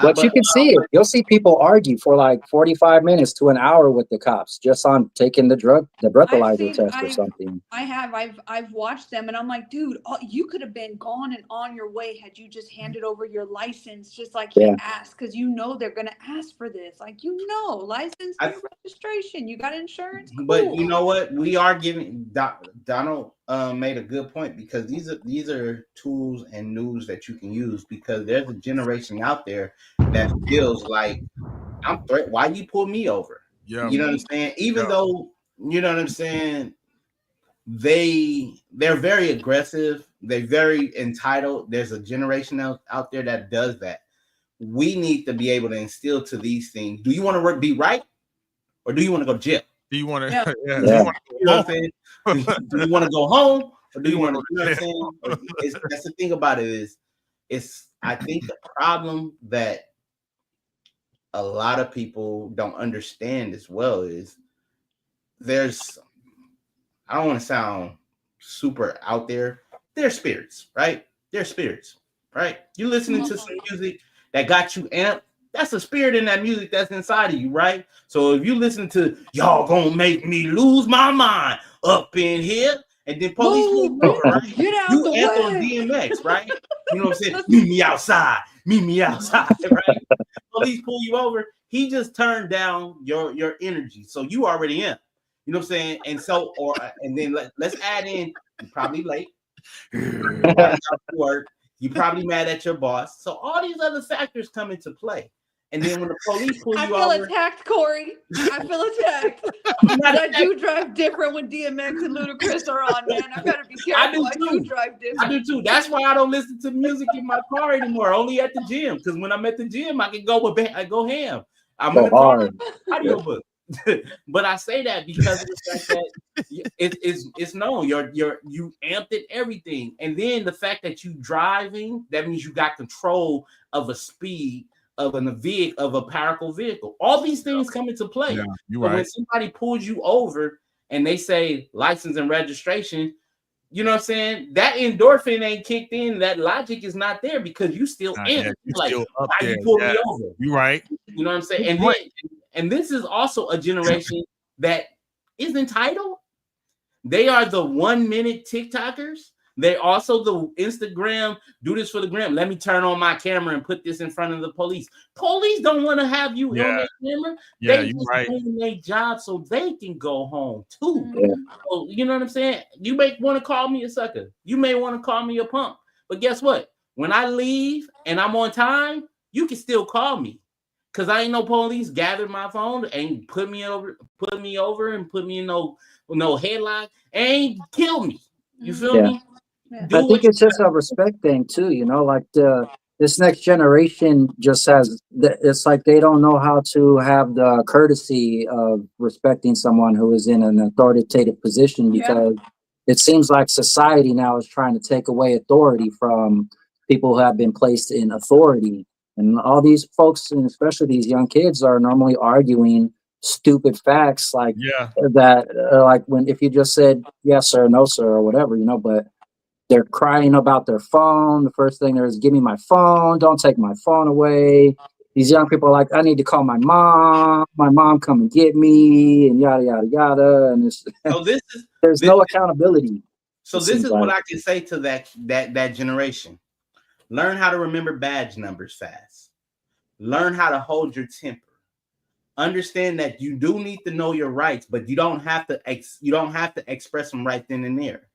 But you can see it. You'll see people argue for like 45 minutes to an hour with the cops just on taking the breathalyzer test or something. I've watched them, and I'm like, dude, you could have been gone and on your way had you just handed over your license, just like he asked, because they're gonna ask for this. Like, license, registration, you got insurance. Cool. But you know what? We are giving Donald made a good point, because these are tools and news that you can use, because there's a generation out there that feels like why you pull me over? Yeah, you know what I'm saying? Even though, you know what I'm saying, they're very aggressive, they're very entitled. There's a generation out there that does that. We need to be able to instill to these things. Do you want to be right, or do you want to go to jail? Do you want to? You know what I'm saying? Do you want to go home, or do you want to? You know what I'm saying? That's the thing about it is I think the problem that a lot of people don't understand as well is I don't want to sound super out there. They're spirits, right? They're spirits, right? You listening to some music that got you amped. That's a spirit in that music that's inside of you, right? So if you listen to "Y'all Gonna Make Me Lose My Mind" up in here, and then police pull you over, right? Get out you the amp on way. DMX, right? You know what I'm saying? Meet me outside, right? Police pull you over. He just turned down your energy, so you already in. You know what I'm saying? And so, and then let's add in, you're probably late. Work. You're probably mad at your boss. So all these other factors come into play. And then when the police pull you over, I feel attacked, Corey. I feel attacked. I do drive different when DMX and Ludacris are on, man. I gotta be careful. I do drive different. I do too. That's why I don't listen to music in my car anymore. Only at the gym, because when I'm at the gym, I can go ham. I'm in the car, audiobook. But I say that because of the fact that it's known you amped it everything, and then the fact that you driving, that means you got control of a speed of a powerful vehicle. All these things come into play. Yeah, you're right. When somebody pulls you over and they say license and registration, you know what I'm saying? That endorphin ain't kicked in. That logic is not there because you still in. Like, still up why there. you pull me over? You're right. You know what I'm saying? And this is also a generation that is entitled. They are the 1 minute TikTokers. They also the Instagram, do this for the gram. Let me turn on my camera and put this in front of the police. Police don't want to have you on their camera. Yeah, they just doing their job so they can go home too. So, you know what I'm saying? You may want to call me a sucker. You may want to call me a punk. But guess what? When I leave and I'm on time, you can still call me. Cause I ain't no police gathered my phone and put me over and put me in no headlock and ain't kill me. You feel me? Yeah. I think it's just a respect thing too, like this next generation just has, it's like they don't know how to have the courtesy of respecting someone who is in an authoritative position, because it seems like society now is trying to take away authority from people who have been placed in authority. And all these folks, and especially these young kids, are normally arguing stupid facts like that, like if you just said yes sir, no sir, or whatever, but they're crying about their phone. The first thing there is, give me my phone. Don't take my phone away. These young people are like, I need to call my mom. My mom come and get me, and yada yada yada. And there's no accountability. So this is what I can say to that generation. Learn how to remember badge numbers fast. Learn how to hold your temper. Understand that you do need to know your rights, but you don't have to express them right then and there.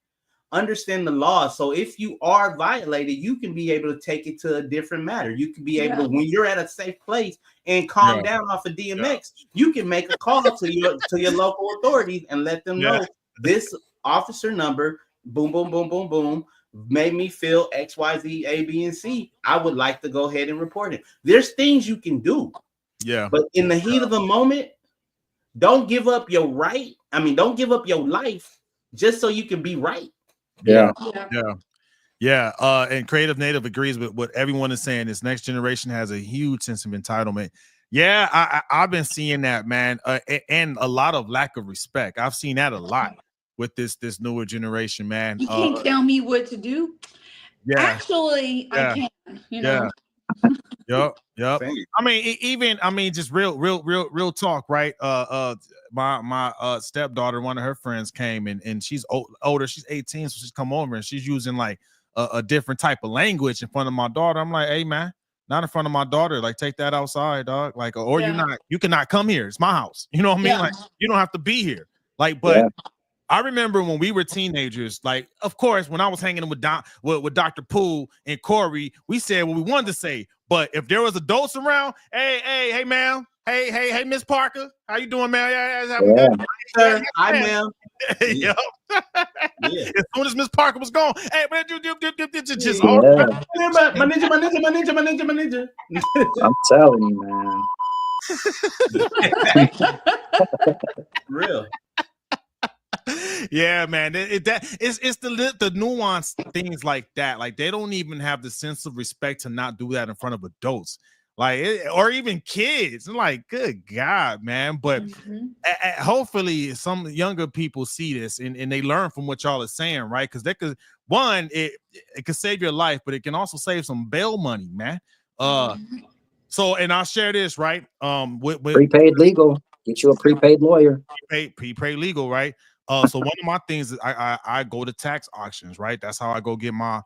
understand the law. So if you are violated, you can be able to take it to a different matter. You can be able to, when you're at a safe place and calm down off of DMX, you can make a call to your local authorities and let them know this officer number, boom, boom, boom, boom, boom, made me feel X, Y, Z, A, B, and C. I would like to go ahead and report it. There's things you can do. Yeah. But in the heat of the moment, don't give up your right. I mean, don't give up your life just so you can be right. Yeah. And Creative Native agrees with what everyone is saying. This next generation has a huge sense of entitlement. Yeah, I've been seeing that, man, and a lot of lack of respect. I've seen that a lot with this newer generation, man. You can't tell me what to do. Yeah, actually, I can. You know. Yep. I mean, just real talk, right? My stepdaughter, one of her friends came and she's older. She's 18, so she's come over and she's using like a different type of language in front of my daughter. I'm like, hey man, not in front of my daughter. Like, take that outside, dog. Like, or you cannot come here. It's my house. You know what I mean? Like, you don't have to be here. Like, but I remember when we were teenagers, like, of course, when I was hanging with Dr. Poole and Corey, we said what we wanted to say. But if there was adults around, hey, ma'am, hey, Miss Parker, how you doing, man? Sir, hi, ma'am. Yep. As soon as Miss Parker was gone, hey, man, just my ninja. I'm telling you, man. Real. Yeah, man. It's the nuanced things like that. Like, they don't even have the sense of respect to not do that in front of adults, like, or even kids. I'm like, good God, man. But hopefully some younger people see this and they learn from what y'all are saying, right? Because it could save your life, but it can also save some bail money, man. So, and I'll share this, right? With prepaid legal. Get you a prepaid lawyer. Prepaid legal, right? So one of my things is I go to tax auctions, right? That's how I go get my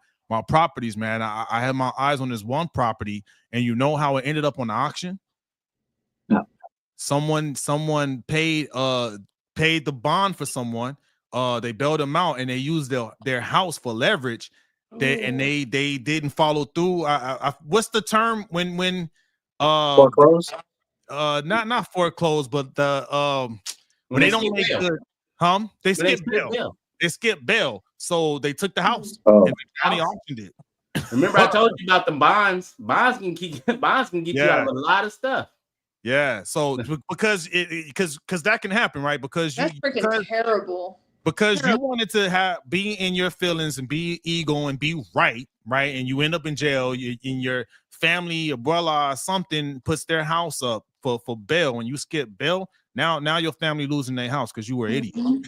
properties, man. I had my eyes on this one property, and you know how it ended up on the auction? No. Someone paid the bond for someone. They bailed them out, and they used their house for leverage. They didn't follow through. What's the term when foreclose? Not foreclose, but the when they don't make good. They skip bail. They skip bail. So they took the house and the county auctioned it. Remember, I told you about the bonds. Bonds can get you out of a lot of stuff. Yeah. So because that can happen, right? Because that's freaking terrible. Because you wanted to be in your feelings and be ego and be right, and you end up in jail. In your family, your brother, something puts their house up for bail, and you skip bail. Now your family losing their house because you were an idiot. You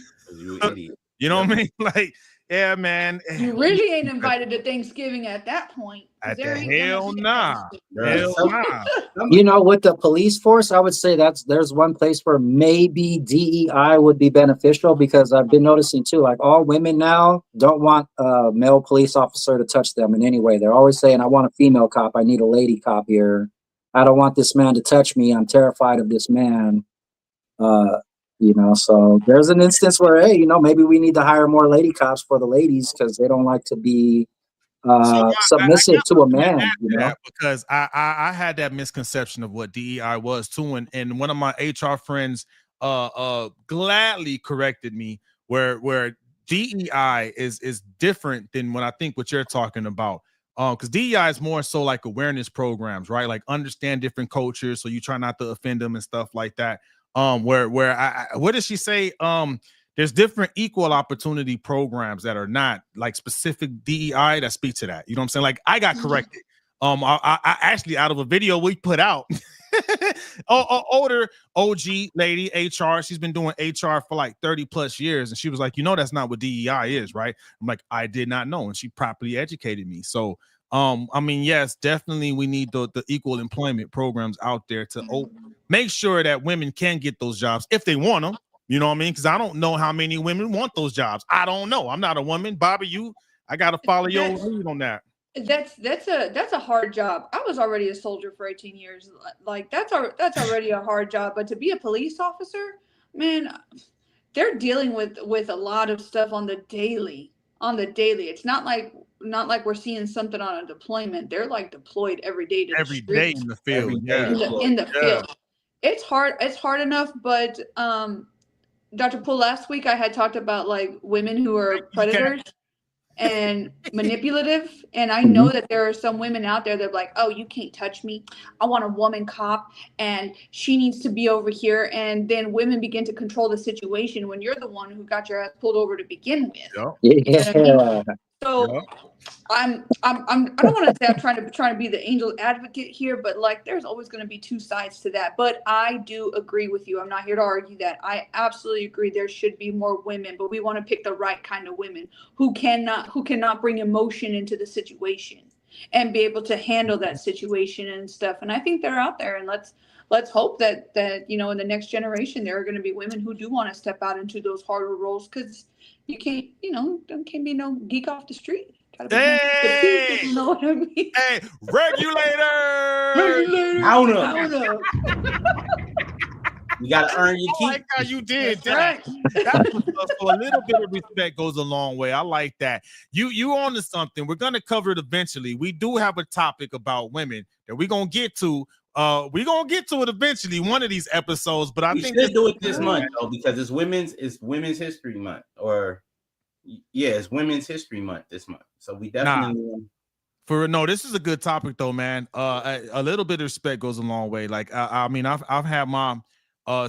an idiot. You know what I mean? Like, yeah, man. You really ain't invited to Thanksgiving at that point. At the hell nah. You know, with the police force, I would say there's one place where maybe DEI would be beneficial, because I've been noticing too, like, all women now don't want a male police officer to touch them in any way. They're always saying, I want a female cop. I need a lady cop here. I don't want this man to touch me. I'm terrified of this man. You know, so there's an instance where, hey, you know, maybe we need to hire more lady cops for the ladies, because they don't like to be submissive to a man, you know? Because I had that misconception of what DEI was too, and one of my HR friends gladly corrected me where DEI is different than what I think what you're talking about. Because DEI is more so like awareness programs, right? Like, understand different cultures, so you try not to offend them and stuff like that. What did she say? There's different equal opportunity programs that are not like specific DEI that speak to that. You know what I'm saying? Like, I got corrected. I actually, out of a video we put out, older OG lady, HR, she's been doing HR for like 30 plus years. And she was like, you know, that's not what DEI is, right? I'm like, I did not know. And she properly educated me. So, I mean, yes, definitely we need the equal employment programs out there to make sure that women can get those jobs if they want them. You know what I mean? Because I don't know how many women want those jobs. I don't know. I'm not a woman. Bobbi, I got to follow your lead on that. That's a hard job. I was already a soldier for 18 years. Like, that's already a hard job. But to be a police officer, man, they're dealing with a lot of stuff on the daily. on the daily. It's not like we're seeing something on a deployment. They're like deployed every day to the Every day streets, in the field. Every day. Yeah. in the Yeah. field. It's hard enough, but Dr. Poole, last week I had talked about like women who are predators and manipulative, and I know that there are some women out there that are like, oh, you can't touch me, I want a woman cop and she needs to be over here, and then women begin to control the situation when you're the one who got your ass pulled over to begin with. Yep. You know what I mean? Yeah. So Yep. I don't want to say I'm trying to be the angel advocate here, but like there's always going to be two sides to that. But I do agree with you. I'm not here to argue that. I absolutely agree there should be more women, but we want to pick the right kind of women who cannot bring emotion into the situation and be able to handle that situation and stuff. And I think they're out there, and let's hope that in the next generation there are going to be women who do want to step out into those harder roles, because you can't be no geek off the street. Hey, you know what I mean? hey, regulator. Count up. You gotta earn your I keep. like how you did That's that. That's what's up. So a little bit of respect goes a long way. I like that. You on to something. We're gonna cover it eventually. We do have a topic about women that we're gonna get to. We're gonna get to it eventually, one of these episodes. But I We think should do it this month though, because it's Women's History Month, it's Women's History Month this month. So we definitely this is a good topic though, man. A little bit of respect goes a long way. Like I mean, I've had my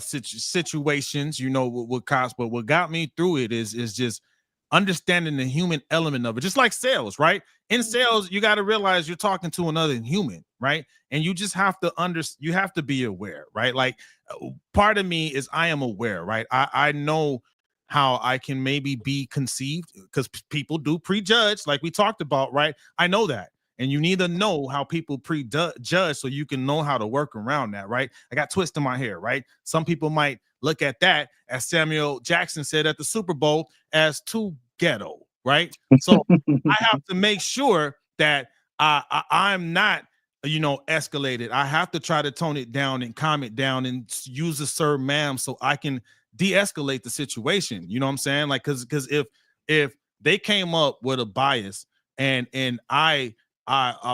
situations, with cops, but what got me through it is just understanding the human element of it. Just like sales, right? In sales, you got to realize you're talking to another human, right? And you just have to you have to be aware, right? Like part of me is I am aware, right? I know how I can maybe be conceived, because people do prejudge, like we talked about, right? I know that. And you need to know how people prejudge so you can know how to work around that, right? I got twists in my hair, right? Some people might look at that, as Samuel Jackson said at the Super Bowl, as too ghetto, right? So I have to make sure that I'm not, escalated. I have to try to tone it down and calm it down and use a sir, ma'am, so I can de-escalate the situation. You know what I'm saying? Like, because if they came up with a bias and I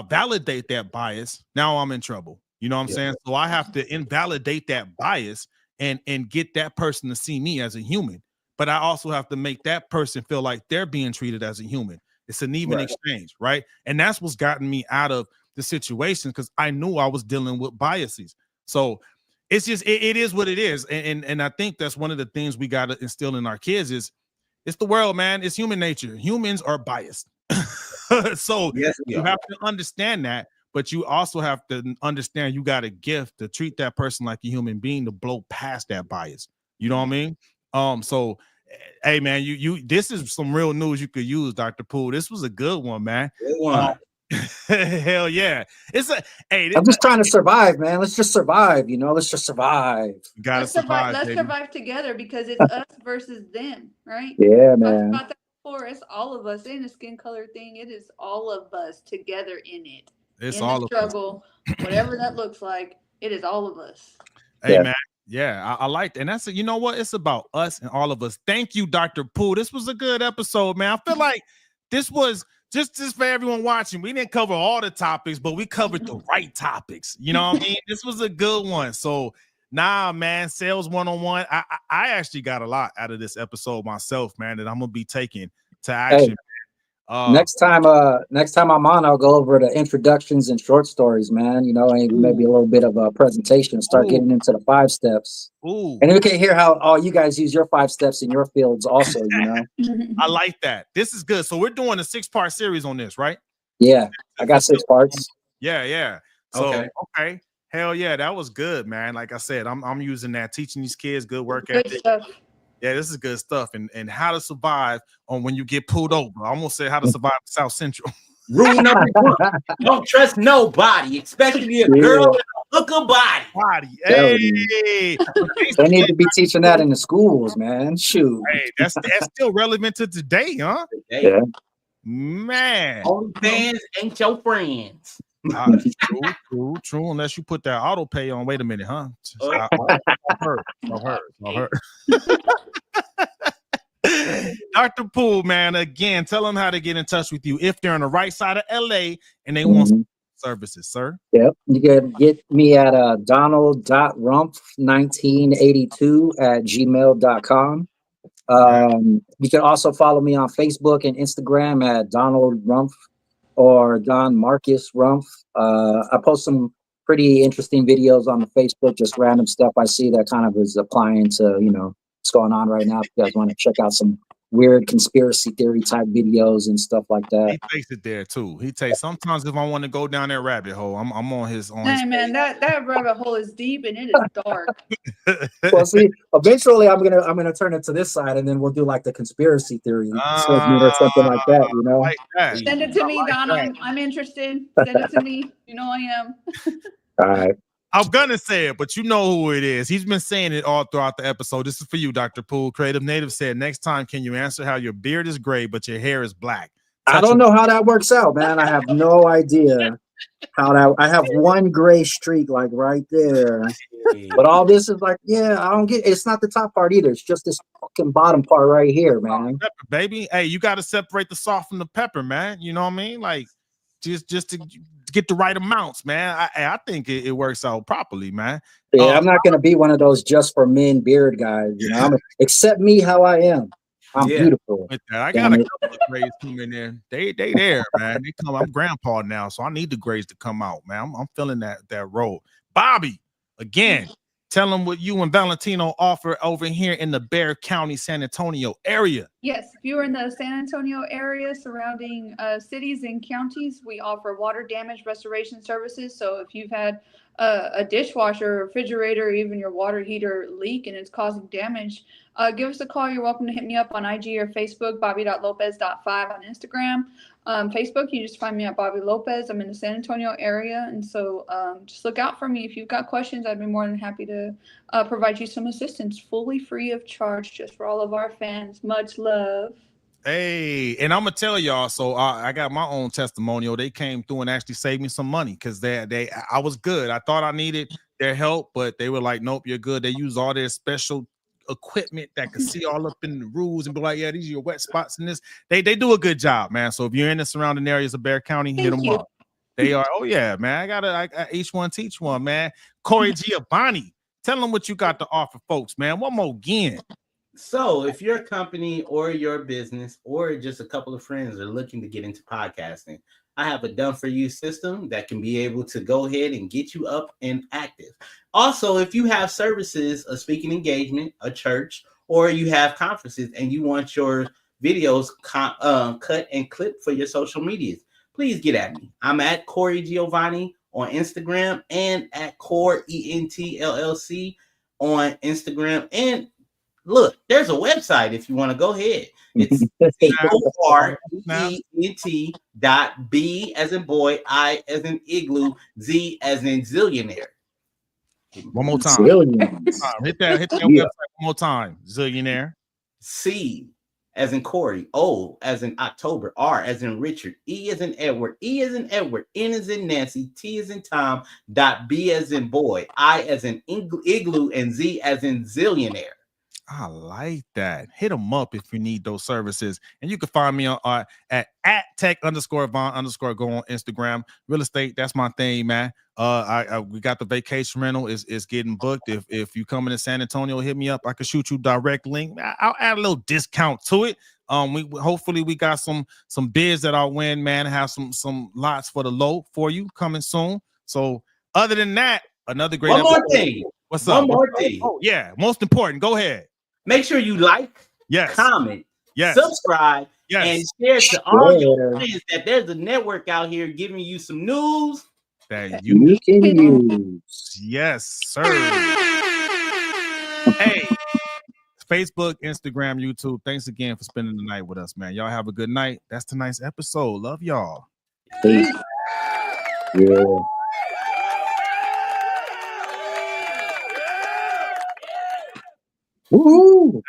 validate that bias, now I'm in trouble. You know what I'm saying? So I have to invalidate that bias and get that person to see me as a human. But I also have to make that person feel like they're being treated as a human. It's an even exchange, right? And that's what's gotten me out of the situation, because I knew I was dealing with biases. So it's just it is what it is. And I think that's one of the things we got to instill in our kids is it's the world, man. It's human nature. Humans are biased. So you have to understand that, but you also have to understand you got a gift to treat that person like a human being, to blow past that bias. You know what I mean? So hey man, you this is some real news you could use, Dr. Poole. This was a good one, man. Good one. Hell yeah. I'm just trying to survive, man. Let's just survive, let's just survive. Gotta survive. Let's survive together, because it's us versus them, right? Yeah, man. About that before. It's all of us. It ain't a skin color thing. It is all of us together in it. It's in all the struggle, whatever that looks like. It is all of us. Hey man. Yeah, I like that. And that's you know what? It's about us and all of us. Thank you, Dr. Poole. This was a good episode, man. I feel like this was just for everyone watching. We didn't cover all the topics, but we covered the right topics. You know what I mean? This was a good one. So man, sales 101. I actually got a lot out of this episode myself, man, that I'm gonna be taking to action. Hey. Next time I'm on, I'll go over the introductions and short stories, man. And maybe a little bit of a presentation. Start getting into the 5 steps. Ooh. And we can hear how all you guys use your 5 steps in your fields, also. I like that. This is good. So we're doing a 6-part series on this, right? Yeah, I got 6 parts. Yeah. So okay. Hell yeah, that was good, man. Like I said, I'm using that, teaching these kids good work ethic. Yeah, this is good stuff, and how to survive on when you get pulled over. I almost said how to survive South Central. Rule number 1: don't trust nobody, especially a girl with a hooker body. Hey, they need to be teaching that in the schools, man. Shoot, hey, that's still relevant to today, huh? Yeah, man. Only fans ain't your friends. True. Unless you put that auto pay on. Wait a minute, huh? I'll hurt. Dr. Poole, man, again, tell them how to get in touch with you if they're on the right side of LA and they want some services, sir. Yep. You can get me at donald.rumpf1982@gmail.com. You can also follow me on Facebook and Instagram at Donald Rumpf or Don Marcus Rumpf. I post some pretty interesting videos on the Facebook, just random stuff I see that kind of is applying to, what's going on right now. If you guys want to check out some weird conspiracy theory type videos and stuff like that. He takes it there too. He takes sometimes if I want to go down that rabbit hole, I'm on his Hey man, that rabbit hole is deep and it is dark. Well, see, eventually I'm gonna turn it to this side, and then we'll do like the conspiracy theory segment or something like that. Like that. Send it to me, Don. I'm interested. Send it to me. You know I am. All right. I'm gonna say it, but you know who it is. He's been saying it all throughout the episode. This is for you, Dr. Poole. Creative Native said, next time, can you answer how your beard is gray, but your hair is black? I don't know how that works out, man. I have no idea how that. I have one gray streak, like right there, but all this is like, I don't get. It's not the top part either. It's just this fucking bottom part right here, man. Pepper, baby. Hey, you got to separate the salt from the pepper, man. You know what I mean? Like, just to get the right amounts, man. I think it works out properly, man. Yeah, I'm not gonna be one of those just for men beard guys. Accept me how I am. I'm beautiful. I got a couple of grays come in there. They there, man. They come. I'm grandpa now, so I need the grays to come out, man. I'm feeling that role. Bobbi, again, tell them what you and Valentino offer over here in the Bexar County, San Antonio area. Yes, if you are in the San Antonio area, surrounding cities and counties, we offer water damage restoration services. So if you've had a dishwasher, refrigerator, or even your water heater leak and it's causing damage, give us a call. You're welcome to hit me up on IG or Facebook, bobby.lopez.5 on Instagram. Facebook, you just find me at Bobbi Lopez. I'm in the San Antonio area, and so just look out for me. If you've got questions, I'd be more than happy to provide you some assistance, fully free of charge, just for all of our fans. Much love. Hey, and I'm gonna tell y'all. So I got my own testimonial. They came through and actually saved me some money because I was good. I thought I needed their help, but they were like, "Nope, you're good." They use all their special equipment that can see all up in the rules and be like, "Yeah, these are your wet spots in this." They do a good job, man. So if you're in the surrounding areas of Bexar County, hit them up. They are. Oh yeah, man. I each one teach one, man. Corey Giovanni, tell them what you got to offer, folks, man. One more again. So if your company or your business or just a couple of friends are looking to get into podcasting, I have a done for you system that can be able to go ahead and get you up and active. Also, if you have services, a speaking engagement, a church, or you have conferences and you want your videos cut and clipped for your social medias, please get at me. I'm at Corey Giovanni on Instagram and at Core ENT LLC on Instagram. And look, there's a website if you want to go ahead. It's CORENT.B as in boy, I as in igloo, Z as in zillionaire. One more time. Hit that website one more time. Zillionaire. C as in Corey, O as in October, R as in Richard, E as in Edward, E as in Edward, N as in Nancy, T as in Tom, .B as in boy, I as in igloo, and Z as in zillionaire. I like that. Hit them up if you need those services. And you can find me on at tech_Von_ go on Instagram. Real estate, that's my thing, man. We got the vacation rental is getting booked. If you coming to San Antonio, hit me up. I can shoot you direct link. I'll add a little discount to it. Hopefully we got some bids that I'll win, man. Have some lots for the low for you coming soon. So other than that, another great episode. More thing. What's up? One more thing. Oh, yeah, most important. Go ahead. Make sure you like, comment, subscribe, and share to all your friends that there's a network out here giving you some news that you can use. Yes, sir. Hey, Facebook, Instagram, YouTube. Thanks again for spending the night with us, man. Y'all have a good night. That's tonight's episode. Love y'all. Peace. Yeah. Woo!